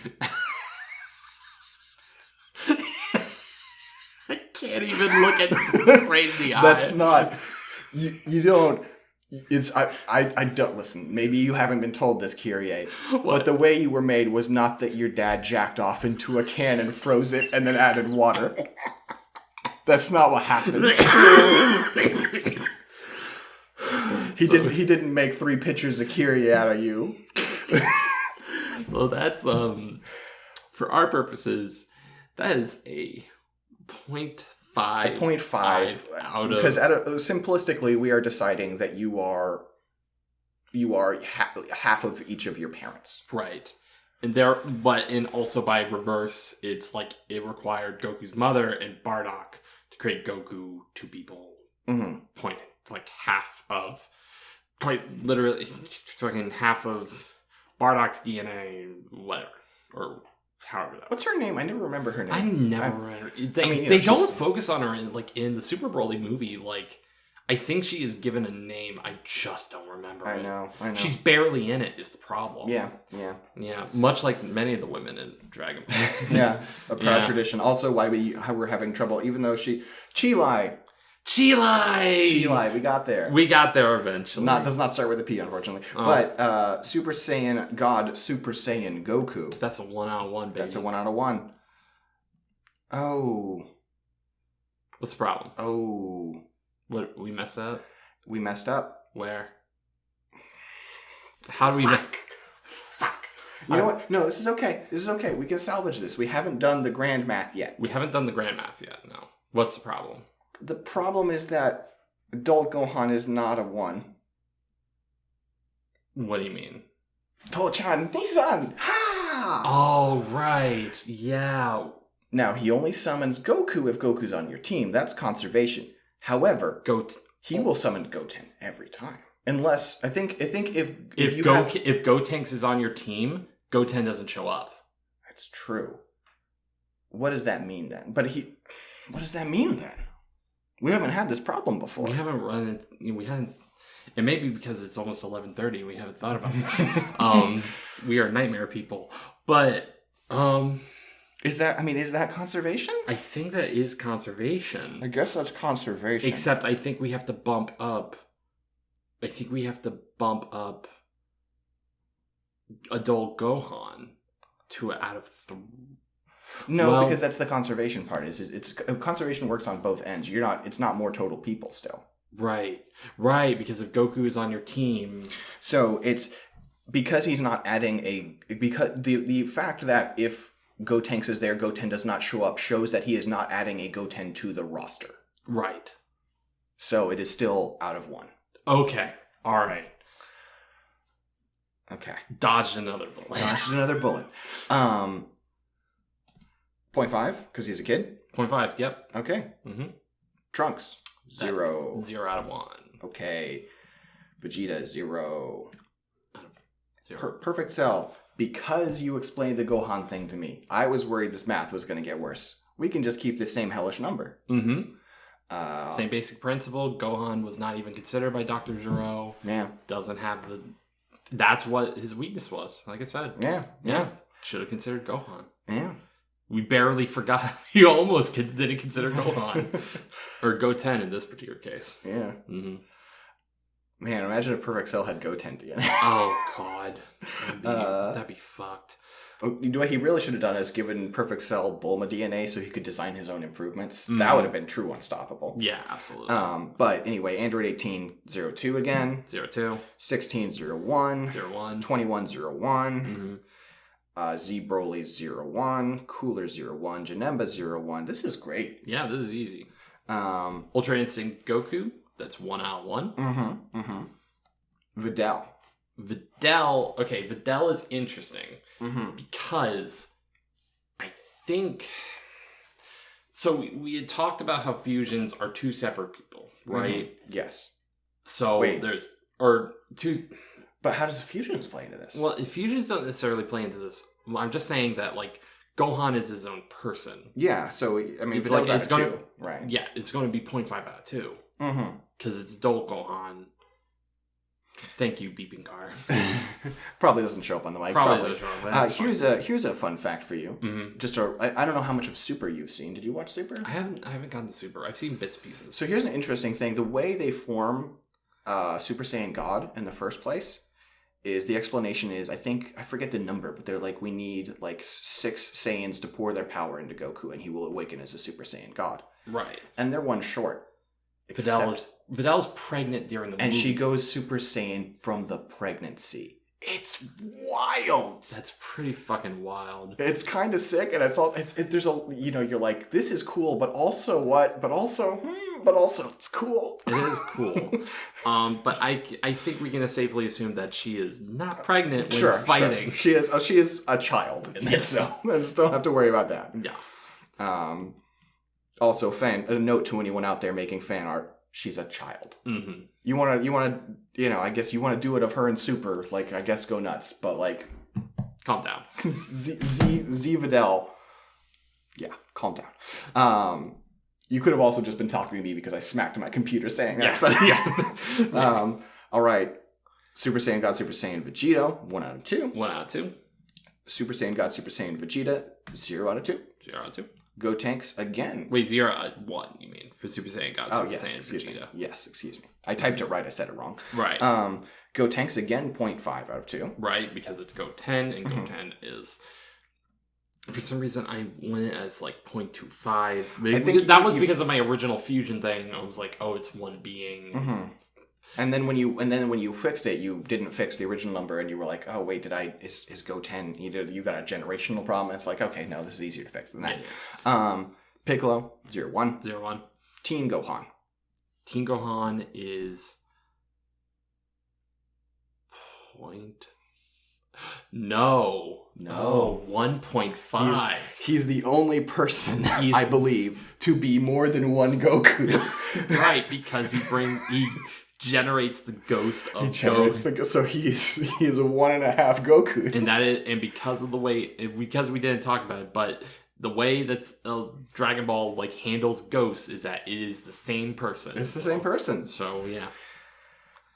I can't even look at straight in the eye. That's not... You don't... I don't... Listen, maybe you haven't been told this, Kyrie. But the way you were made was not that your dad jacked off into a can and froze it and then added water. That's not what happened. He didn't make 3 pictures of Kyrie out of you. So that's for our purposes, that is a 0.5. A 0.5 out of... Because simplistically, we are deciding that you are half of each of your parents. Right. And also by reverse, it's like it required Goku's mother and Bardock to create Goku 2 people. Mm-hmm. Pointed. Like half of... Quite literally, fucking half of Bardock's DNA, whatever. Or... however that What's her name? I never remember her name. I never remember. They don't focus on her in the Super Broly movie. Like, I think she is given a name. I just don't remember it. I know. She's barely in it is the problem. Yeah. Yeah, much like many of the women in Dragon Ball. Yeah, a proud tradition. Also, why we're having trouble, even though Cheelai, we got there. We got there eventually. Does not start with a P, unfortunately. Oh. But Super Saiyan God, Super Saiyan Goku. That's a 1 out of 1, baby. That's a 1 out of 1. Oh. What's the problem? Oh. What, we messed up? We messed up. Where? How do we... Fuck. You know what? No, this is okay. We can salvage this. We haven't done the grand math yet. We haven't done the grand math yet, no. What's the problem? The problem is that adult Gohan is not a 1. What do you mean? To-chan, Nisan! Ha! Oh, right. Yeah. Now, he only summons Goku if Goku's on your team. That's conservation. However, he will summon Goten every time. Unless, I think if Gotenks is on your team, Goten doesn't show up. That's true. What does that mean then? What does that mean then? We haven't had this problem before. We haven't. It may be because it's almost 11:30. We haven't thought about this. We are nightmare people. But is that conservation? I think that is conservation. I guess that's conservation. Except I think we have to bump up. Adult Gohan to out of 3. No, because that's the conservation part. It's conservation works on both ends. It's not more total people still. Right. Because if Goku is on your team, so it's because he's not adding because the fact that if Gotenks is there, Goten does not show up shows that he is not adding a Goten to the roster. Right. So it is still out of 1. Okay. All right. Okay. Dodged another bullet. 0.5 because he's a kid. 0.5. Yep. Okay. Mm-hmm. Trunks 0. 0 out of 1. Okay. Vegeta 0. Out of 0. Perfect Cell. Because you explained the Gohan thing to me, I was worried this math was going to get worse. We can just keep the same hellish number. Mm-hmm. Same basic principle. Gohan was not even considered by Dr. Gero. Yeah. Doesn't have the... That's what his weakness was, like I said. Yeah. Should have considered Gohan. Yeah. We barely forgot. You almost didn't consider Gohan. Or Goten in this particular case. Yeah. Mm-hmm. Man, imagine if Perfect Cell had Goten DNA. Oh, God. That'd be fucked. What he really should have done is given Perfect Cell Bulma DNA so he could design his own improvements. Mm. That would have been true unstoppable. Yeah, absolutely. But anyway, Android 18, 02 again. 02. 16, 01. 01. 21, 01. Mm-hmm. Z Broly 01. Cooler 01. Janemba 01. This is great. Yeah, this is easy. Ultra Instinct Goku. That's 1 out of 1. Mm-hmm. Videl. Okay, Videl is interesting because I think... So we had talked about how fusions are 2 separate people, right? Mm-hmm. Yes. So there's... Or 2... But how does the fusions play into this? Well, fusions don't necessarily play into this. I'm just saying that, like, Gohan is his own person. Yeah, so, I mean, it's Videl's like, it's out of gonna, 2, right? Yeah, it's going to be 0.5 out of 2. Mm-hmm. Because it's adult Gohan. Thank you, beeping car. Probably doesn't show up on the mic. Probably doesn't show up. Here's a fun fact for you. Mm-hmm. I don't know how much of Super you've seen. Did you watch Super? I haven't gotten to Super. I've seen bits and pieces. So here's an interesting thing. The way they form Super Saiyan God in the first place is the explanation is, I forget the number, but they're like, we need like 6 Saiyans to pour their power into Goku and he will awaken as a Super Saiyan God. Right. And they're 1 short. Videl's pregnant during the movie. And she goes Super Saiyan from the pregnancy. It's wild. That's pretty fucking wild. It's kind of sick, and there's a, you're like, this is cool, but also what? But also it's cool. It is cool. But I think we can safely assume that she is not pregnant when fighting. Sure. She is a child in this, so I just don't have to worry about that. Yeah. Also, a note to anyone out there making fan art. She's a child. Mm-hmm. You want to, I guess you want to do it of her and Super, like, I guess go nuts, but like, calm down. Z Videl, yeah, calm down. You could have also just been talking to me because I smacked my computer saying that. Yeah. But, all right. Super Saiyan God, Super Saiyan Vegeta, 1 out of 2. 1 out of 2. Super Saiyan God, Super Saiyan Vegeta, 0 out of 2. 0 out of 2. Gotenks again. Wait, 0 out of 1, you mean, for Super Saiyan God, Super Saiyan excuse Vegeta. Me. Yes, excuse me. I typed it right, I said it wrong. Right. Gotenks again, 0.5 out of 2. Right, because it's Goten, and Goten is... For some reason, I went it as like 0.25. I think that was because of my original fusion thing. I was like, oh, it's one being. Mm-hmm. And then when you fixed it, you didn't fix the original number, and you were like, oh wait, is Goten? You got a generational problem? It's like, okay, no, this is easier to fix than that. Yeah. Piccolo, 0-1. 0-1. Teen Gohan. Teen Gohan is No, 1.5. He's the only person, I believe, to be more than one Goku. Right, because he generates the ghost of Goku. So he is a 1.5 Gokus. And because of the way, because we didn't talk about it, but the way that Dragon Ball like handles ghosts is that it is the same person. It's the same person. So yeah.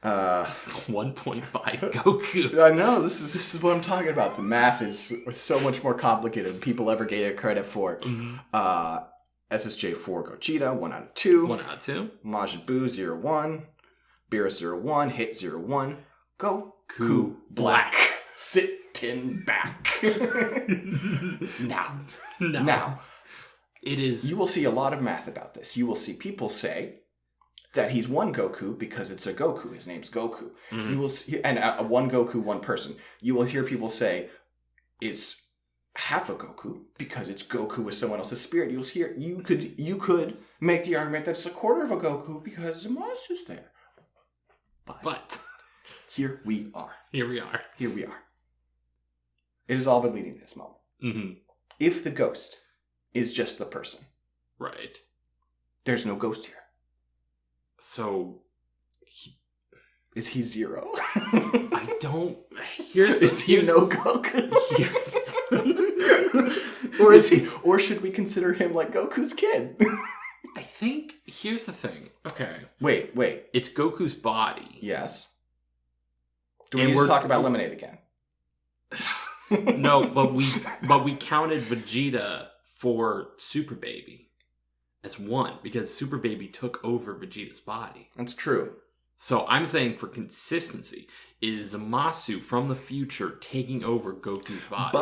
1.5 Goku. I know, this is what I'm talking about. The math is so much more complicated than people ever gave it credit for. Mm-hmm. SSJ 4 Gogeta, 1 out of 2. 1 out of 2. Majin Buu 0-1. Beerus 0-1. Hit 0-1. Goku Black. Sitting back. Now. It is. You will see a lot of math about this. You will see people say that he's one Goku because it's a Goku. His name's Goku. Mm-hmm. You will see, and one Goku, one person. You will hear people say it's half a Goku because it's Goku with someone else's spirit. You'll hear you could make the argument that it's a quarter of a Goku because Zamasu's there. But here we are. Here we are. It has all been leading to this moment. Mm-hmm. If the ghost is just the person, right? There's no ghost here. So, is he 0? I don't. Is he no Goku? Or should we consider him like Goku's kid? I think here's the thing. Okay. Wait. It's Goku's body. Yes. Do we need to talk about Lemonade again? No, but we counted Vegeta for Super Baby as 1 because Super Baby took over Vegeta's body. That's true. So I'm saying for consistency, is Zamasu from the future taking over Goku's body?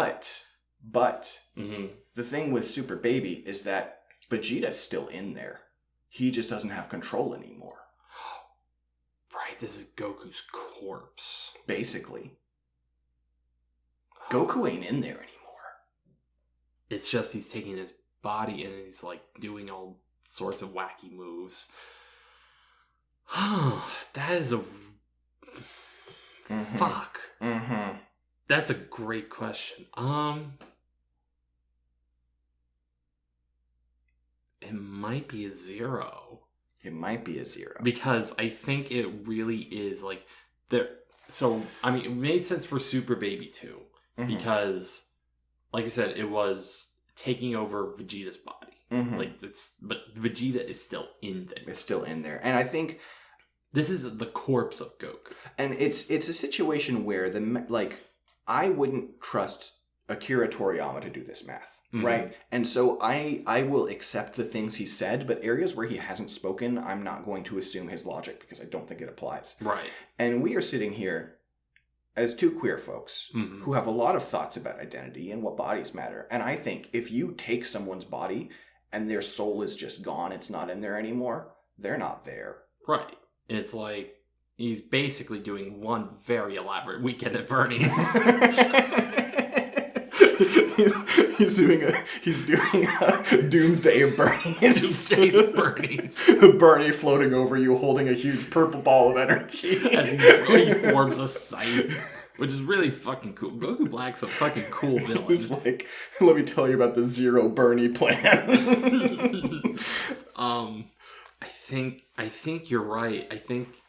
But the thing with Super Baby is that Vegeta's still in there. He just doesn't have control anymore. Right, this is Goku's corpse. Basically. Goku ain't in there anymore. It's just he's taking his body and he's like doing all sorts of wacky moves. That is a fuck. Mm-hmm. That's a great question. It might be a 0. It might be a 0 because I think it really is like there. So I mean, it made sense for Super Baby too because, like I said, it was taking over Vegeta's body. Mm-hmm. But Vegeta is still in there. It's still in there, and I think this is the corpse of Goku. And it's a situation where I wouldn't trust Akira Toriyama to do this math, right? And so I will accept the things he said, but areas where he hasn't spoken, I'm not going to assume his logic because I don't think it applies. Right. And we are sitting here as two queer folks who have a lot of thoughts about identity and what bodies matter. And I think if you take someone's body and their soul is just gone, it's not in there anymore, they're not there. Right. It's like he's basically doing one very elaborate Weekend at Bernie's. he's doing a Doomsday of Bernie's. Doomsday of Bernie's. Bernie floating over you, holding a huge purple ball of energy. As he forms a scythe, which is really fucking cool. Goku Black's a fucking cool villain. He's like, let me tell you about the Zero Bernie plan. I think you're right.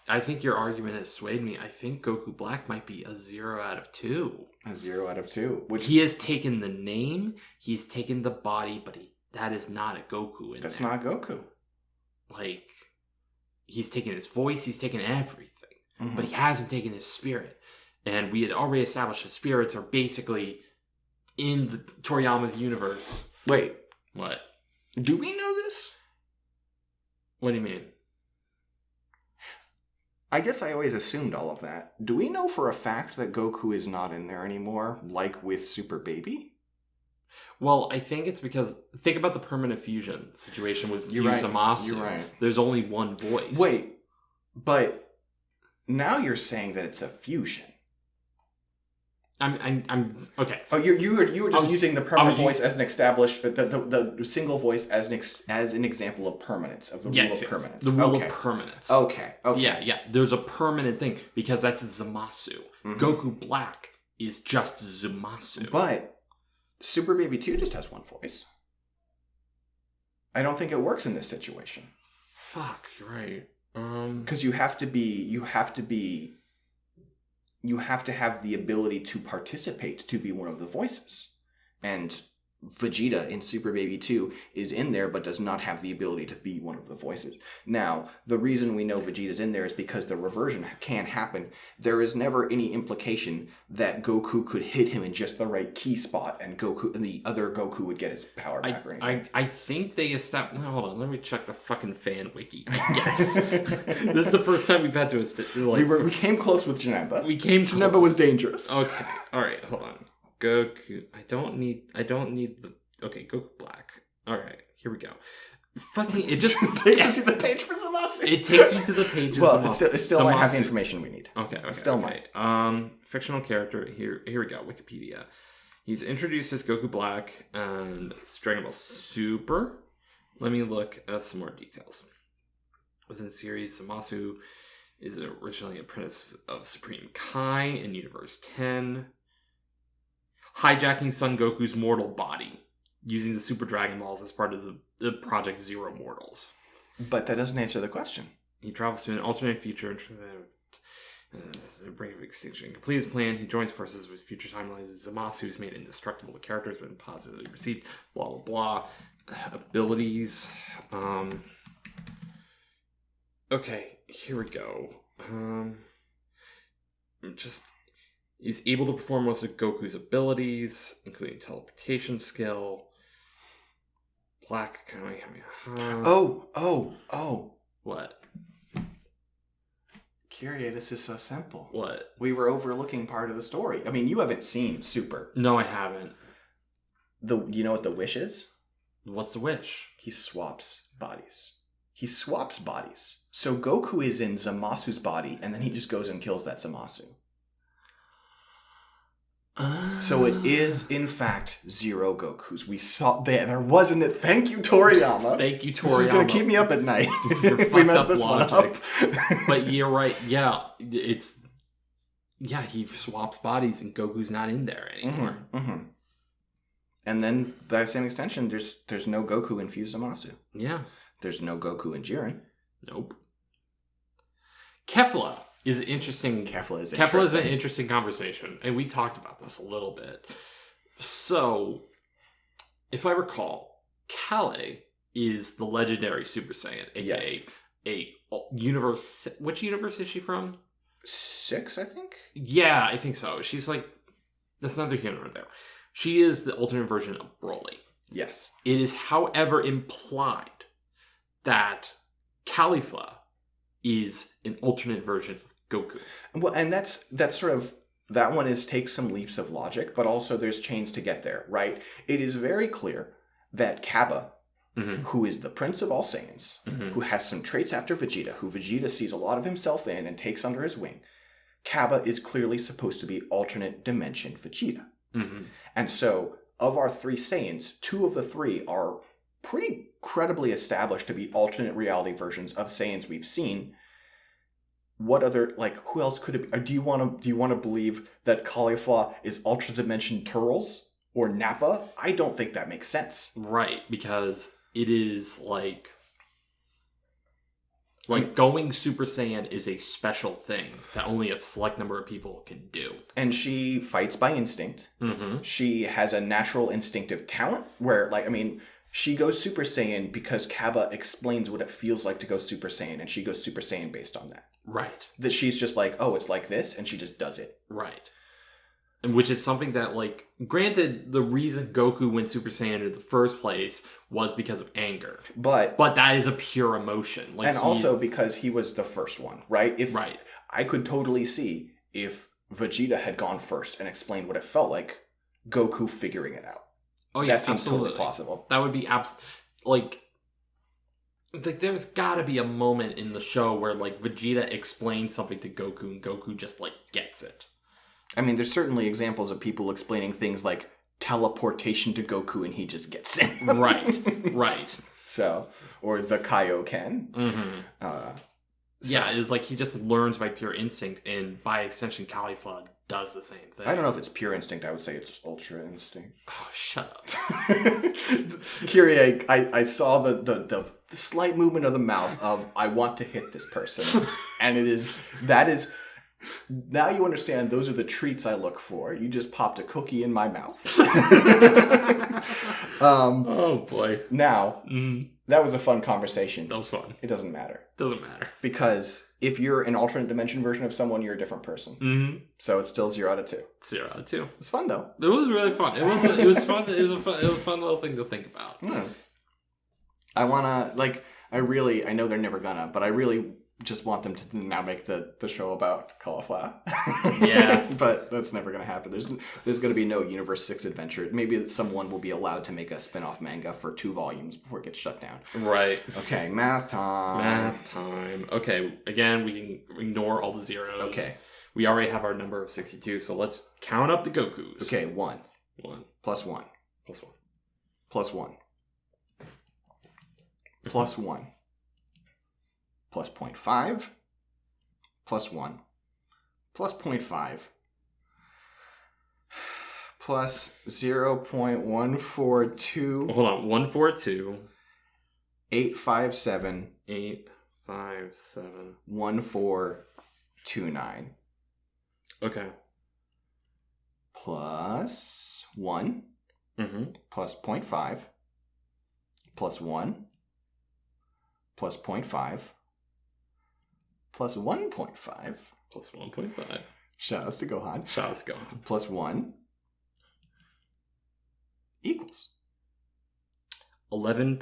I think your argument has swayed me. I think Goku Black might be a 0 out of 2. A 0 out of 2. Which he has taken the name, he's taken the body, but that is not a Goku in That's there. not Goku. like, he's taken his voice, he's taken everything, but he hasn't taken his spirit. And we had already established the spirits are basically in the Toriyama's universe. Wait. What? Do we know this? What do you mean? I guess I always assumed all of that. Do we know for a fact that Goku is not in there anymore, like with Super Baby? Well, I think it's because... Think about the permanent fusion situation with You're right. Zamasu. You're right. There's only one voice. Wait, but now you're saying that it's a fusion. I'm okay. Oh, you were just using the permanent voice as an established the single voice as an example of permanence of the rule of permanence. The rule of permanence. Okay. Yeah. There's a permanent thing because that's Zamasu. Goku Black is just Zamasu. But Super Baby 2 just has one voice. I don't think it works in this situation. Fuck, you're right. Because you have to have the ability to participate to be one of the voices. And Vegeta in Super Baby 2 is in there, but does not have the ability to be one of the voices. Now, the reason we know Vegeta's in there is because the reversion can happen. There is never any implication that Goku could hit him in just the right key spot and the other Goku would get his power back or anything. I think they established... No, hold on, let me check the fucking fan wiki. I guess. This is the first time we've had to... we came close with Janemba. Janemba was dangerous. Okay, alright, hold on. Goku. I don't need the... Okay, Goku Black. Alright, here we go. Fucking... It just takes you to the page for Zamasu. It takes me to the pages. Well, it still might have the information we need. Okay. Still might. Fictional character. Here we go. Wikipedia. He's introduced as Goku Black and Dragon Ball Super. Let me look at some more details. Within the series, Zamasu is originally an apprentice of Supreme Kai in Universe 10. Hijacking Son Goku's mortal body, using the Super Dragon Balls as part of the Project Zero Mortals. But that doesn't answer the question. He travels to an alternate future, brink of extinction. Complete his plan, he joins forces with future timelines. Zamasu is made indestructible. The character has been positively received. Blah, blah, blah. Abilities. Okay, here we go. He's able to perform most of Goku's abilities, including teleportation skill. Black Kamehameha. Oh. What? Kyrie, this is so simple. What? We were overlooking part of the story. I mean, you haven't seen Super. No, I haven't. You know what the wish is? What's the wish? He swaps bodies. So Goku is in Zamasu's body, and then he just goes and kills that Zamasu. So it is, in fact, zero Gokus. We saw there wasn't it. Thank you, Toriyama. Thank you, Toriyama. This is going to keep me up at night if we mess this one up. But you're right. Yeah, he swaps bodies and Goku's not in there anymore. And then, by the same extension, there's no Goku in Fused Zamasu. Yeah. There's no Goku in Jiren. Nope. Kefla is interesting. Kefla is an interesting conversation, and we talked about this a little bit. So, if I recall, Kale is the legendary Super Saiyan, aka a universe. Which universe is she from? 6, I think. Yeah, I think so. She's like, that's neither here nor there. She is the alternate version of Broly. Yes. It is, however, implied that Caulifla is an alternate version of Goku. Well, and that's sort of, that one takes some leaps of logic, but also there's chains to get there, right? It is very clear that Kaba, who is the Prince of all Saiyans, who has some traits after Vegeta, who Vegeta sees a lot of himself in and takes under his wing, Kaba is clearly supposed to be alternate dimension Vegeta. And so, of our 3 Saiyans, 2 of the 3 are pretty credibly established to be alternate reality versions of Saiyans we've seen. What other, who else could it be? Do you want to believe that Caulifla is alternate dimension Turles or Nappa? I don't think that makes sense. Right, because it is like going Super Saiyan is a special thing that only a select number of people can do. And she fights by instinct. She has a natural instinctive talent where, she goes Super Saiyan because Kappa explains what it feels like to go Super Saiyan, and she goes Super Saiyan based on that. Right. That she's just like, oh, it's like this, and she just does it. Right. And which is something that, like, granted, the reason Goku went Super Saiyan in the first place was because of anger. But that is a pure emotion. Like, also because he was the first one, right? Right. I could totally see if Vegeta had gone first and explained what it felt like, Goku figuring it out. Oh, yeah, that seems absolutely. totally possible. That would be like there's gotta be a moment in the show where, like, Vegeta explains something to Goku and Goku just, like, gets it. I mean, there's certainly examples of people explaining things like teleportation to Goku and he just gets it. Right. So, or the Kaioken. Mm-hmm. Yeah, it's like he just learns by pure instinct, and by extension, Caulifla does the same thing. I don't know if it's pure instinct. I would say it's ultra instinct. Oh, shut up. Kyrie, I saw the slight movement of the mouth of, I want to hit this person. And that is... Now you understand those are the treats I look for. You just popped a cookie in my mouth. Oh, boy. Now, that was a fun conversation. That was fun. It doesn't matter. Doesn't matter. Because if you're an alternate dimension version of someone, you're a different person. Mm-hmm. So it's still 0 out of 2. 0 out of 2. It's fun, though. It was really fun. It was fun. It was a fun little thing to think about. I want to, like, I know they're never gonna, but I really just want them to now make the show about cauliflower. Yeah. But that's never going to happen. There's going to be no Universe 6 adventure. Maybe someone will be allowed to make a spin-off manga for 2 volumes before it gets shut down. Right. Okay, math time. Okay, again, we can ignore all the zeros. Okay. We already have our number of 62, so let's count up the Gokus. Okay, 1. 1. Plus 1. Plus 1. Plus 1. Plus 1. Plus 0.5, plus 1, plus 0.5, plus 0.142. Hold on, 142. 857. 857. 1429. Okay. Plus 1. Mm-hmm. Plus 0.5. Plus 1. Plus 0.5. Plus 1.5. Plus 1.5. Shout outs to Gohan. Shout outs to Gohan. Plus 1 equals 11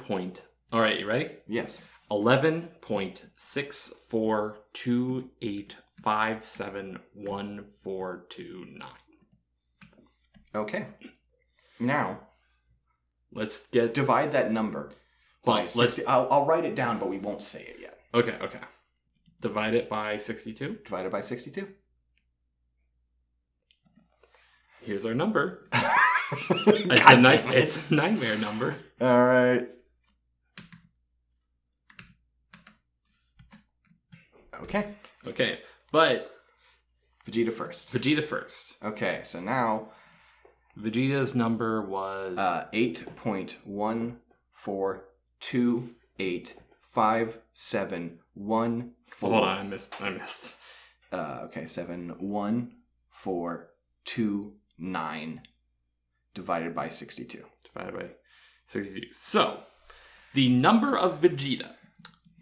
All right, you ready? Yes. 11.6428571429. Okay. Now, let's divide that number by 60. I'll write it down, but we won't say it yet. Okay. Divide it by 62. Divided by 62. Here's our number. It's a nightmare number. All right. Okay. But Vegeta first. Okay, so now Vegeta's number was 8.1428571. Hold on, I missed. Okay, 71429 divided by 62. So, the number of Vegeta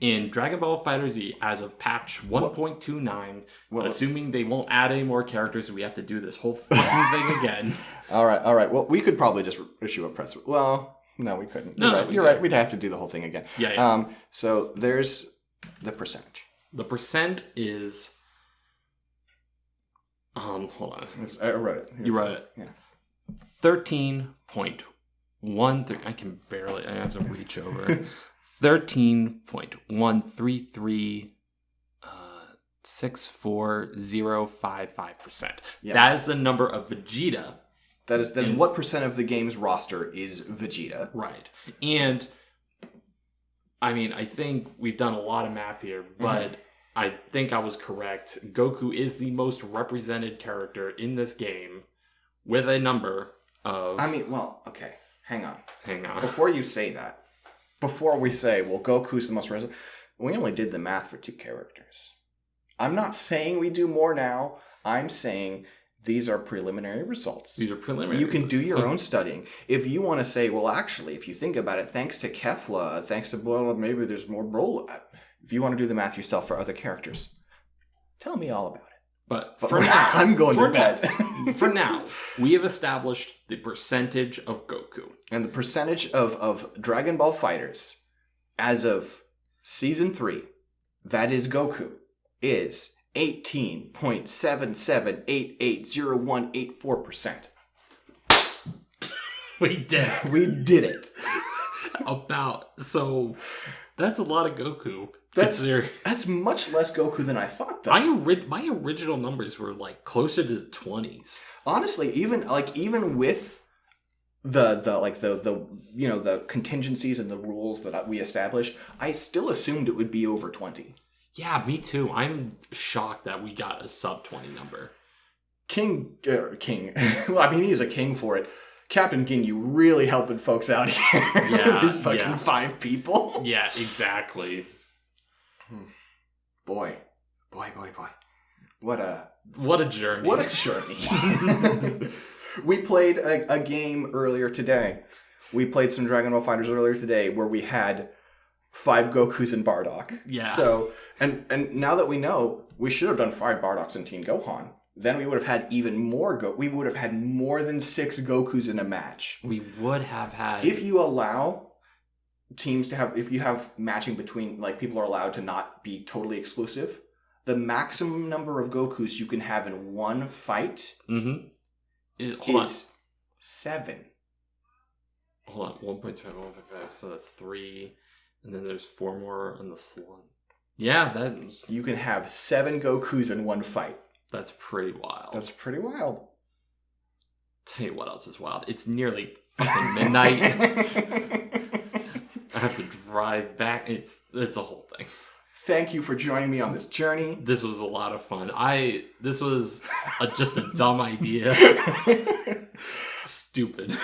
in Dragon Ball FighterZ as of patch 1.29, assuming they won't add any more characters and we have to do this whole fucking thing again. All right. Well, we could probably just issue a press. Well, no, we couldn't. You're right. We'd have to do the whole thing again. Yeah. So there's the percentage. The percent is... hold on. I wrote it. You wrote it. Yeah. 13.13. I can barely... I have to reach over. 13.133 64055%. Yes. That is the number of Vegeta. That is what percent of the game's roster is Vegeta. Right. And I mean, I think we've done a lot of math here, but I think I was correct. Goku is the most represented character in this game with a number of... I mean, well, okay. Hang on. Before we say, well, Goku's the most represented, we only did the math for 2 characters. I'm not saying we do more now. I'm saying these are preliminary results. These are preliminary You can results. do your own studying. If you want to say, well, actually, if you think about it, thanks to Kefla, thanks to, well, maybe there's more role. If you want to do the math yourself for other characters, tell me all about it. But for now, I'm going to bed. For now, we have established the percentage of Goku. And the percentage of Dragon Ball FighterZ as of Season 3, that is Goku, is 18.77880184%. We did it. We did it. So that's a lot of Goku. That's much less Goku than I thought, though. My original numbers were like closer to the 20s. Honestly, even with the contingencies and the rules that we established, I still assumed it would be over 20. Yeah, me too. I'm shocked that we got a sub 20 number. King. Well, I mean, he's a king for it. Captain King, you really helping folks out here. Yeah, with his fucking 5 people. Yeah, exactly. Boy. What a journey. What a journey. We played a game earlier today. We played some Dragon Ball FighterZ earlier today where we had 5 Gokus and Bardock. Yeah. So, and now that we know, we should have done 5 Bardocks and Teen Gohan. Then we would have had even more we would have had more than 6 Gokus in a match. We would have had... If you allow teams to have... If you have matching between... Like, people are allowed to not be totally exclusive. The maximum number of Gokus you can have in one fight is 7. Hold on. 1.5, 1.5. So that's 3. And then there's 4 more on the slot. Yeah, that's... You can have 7 Gokus in one fight. That's pretty wild. That's pretty wild. Tell you what else is wild. It's nearly fucking midnight. I have to drive back. It's a whole thing. Thank you for joining me on this journey. This was a lot of fun. This was just a dumb idea. Stupid.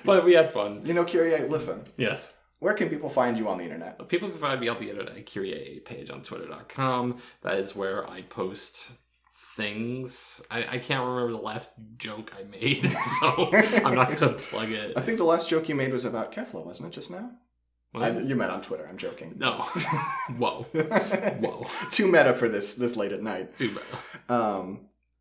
But we had fun. You know, Kyrie, listen. Yes. Where can people find you on the internet? People can find me on the internet at Kyrie page on Twitter.com. That is where I post things. I can't remember the last joke I made, so I'm not going to plug it. I think the last joke you made was about Kefla, wasn't it, just now? You meant on Twitter. I'm joking. No. Whoa. Too meta for this late at night. Too meta.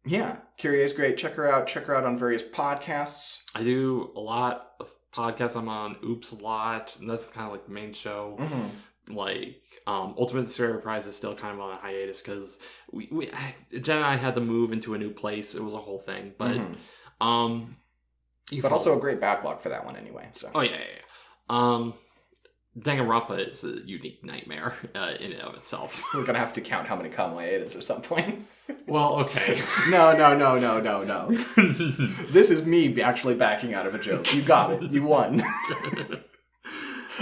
Yeah, Kyrie is great. Check her out. Check her out on various podcasts. I do a lot of podcasts. I'm on Oops a lot, and that's kind of like the main show. Mm-hmm. Like Ultimate Sphere Prize is still kind of on a hiatus because Jen and I had to move into a new place. It was a whole thing, but but also a great backlog for that one anyway. So Danganronpa is a unique nightmare in and of itself. We're gonna have to count how many Kamui it is at some point. Well, okay. No. This is me actually backing out of a joke. You got it. You won.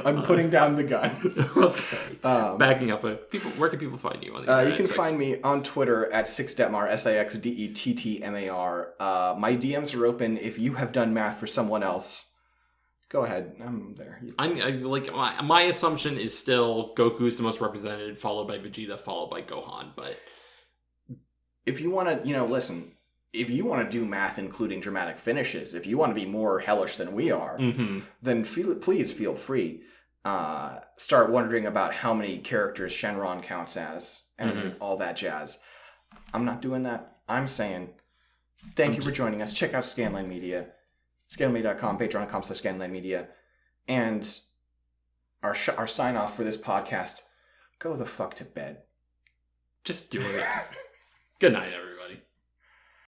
I'm putting down the gun. Okay. Backing up. Where can people find you on the internet? You can find me on Twitter at 6detmar, SIXDETTMAR. My DMs are open if you have done math for someone else. Go ahead. I'm there. My assumption is still Goku is the most represented, followed by Vegeta, followed by Gohan. But if you want to, listen. If you want to do math, including dramatic finishes, if you want to be more hellish than we are, then please feel free. Start wondering about how many characters Shenron counts as and all that jazz. I'm not doing that. I'm saying thank you for joining us. Check out Scanline Media. Scanline.com, patreon.com/Scanline Media. And our sign off for this podcast, go the fuck to bed. Just do it. Good night, everyone.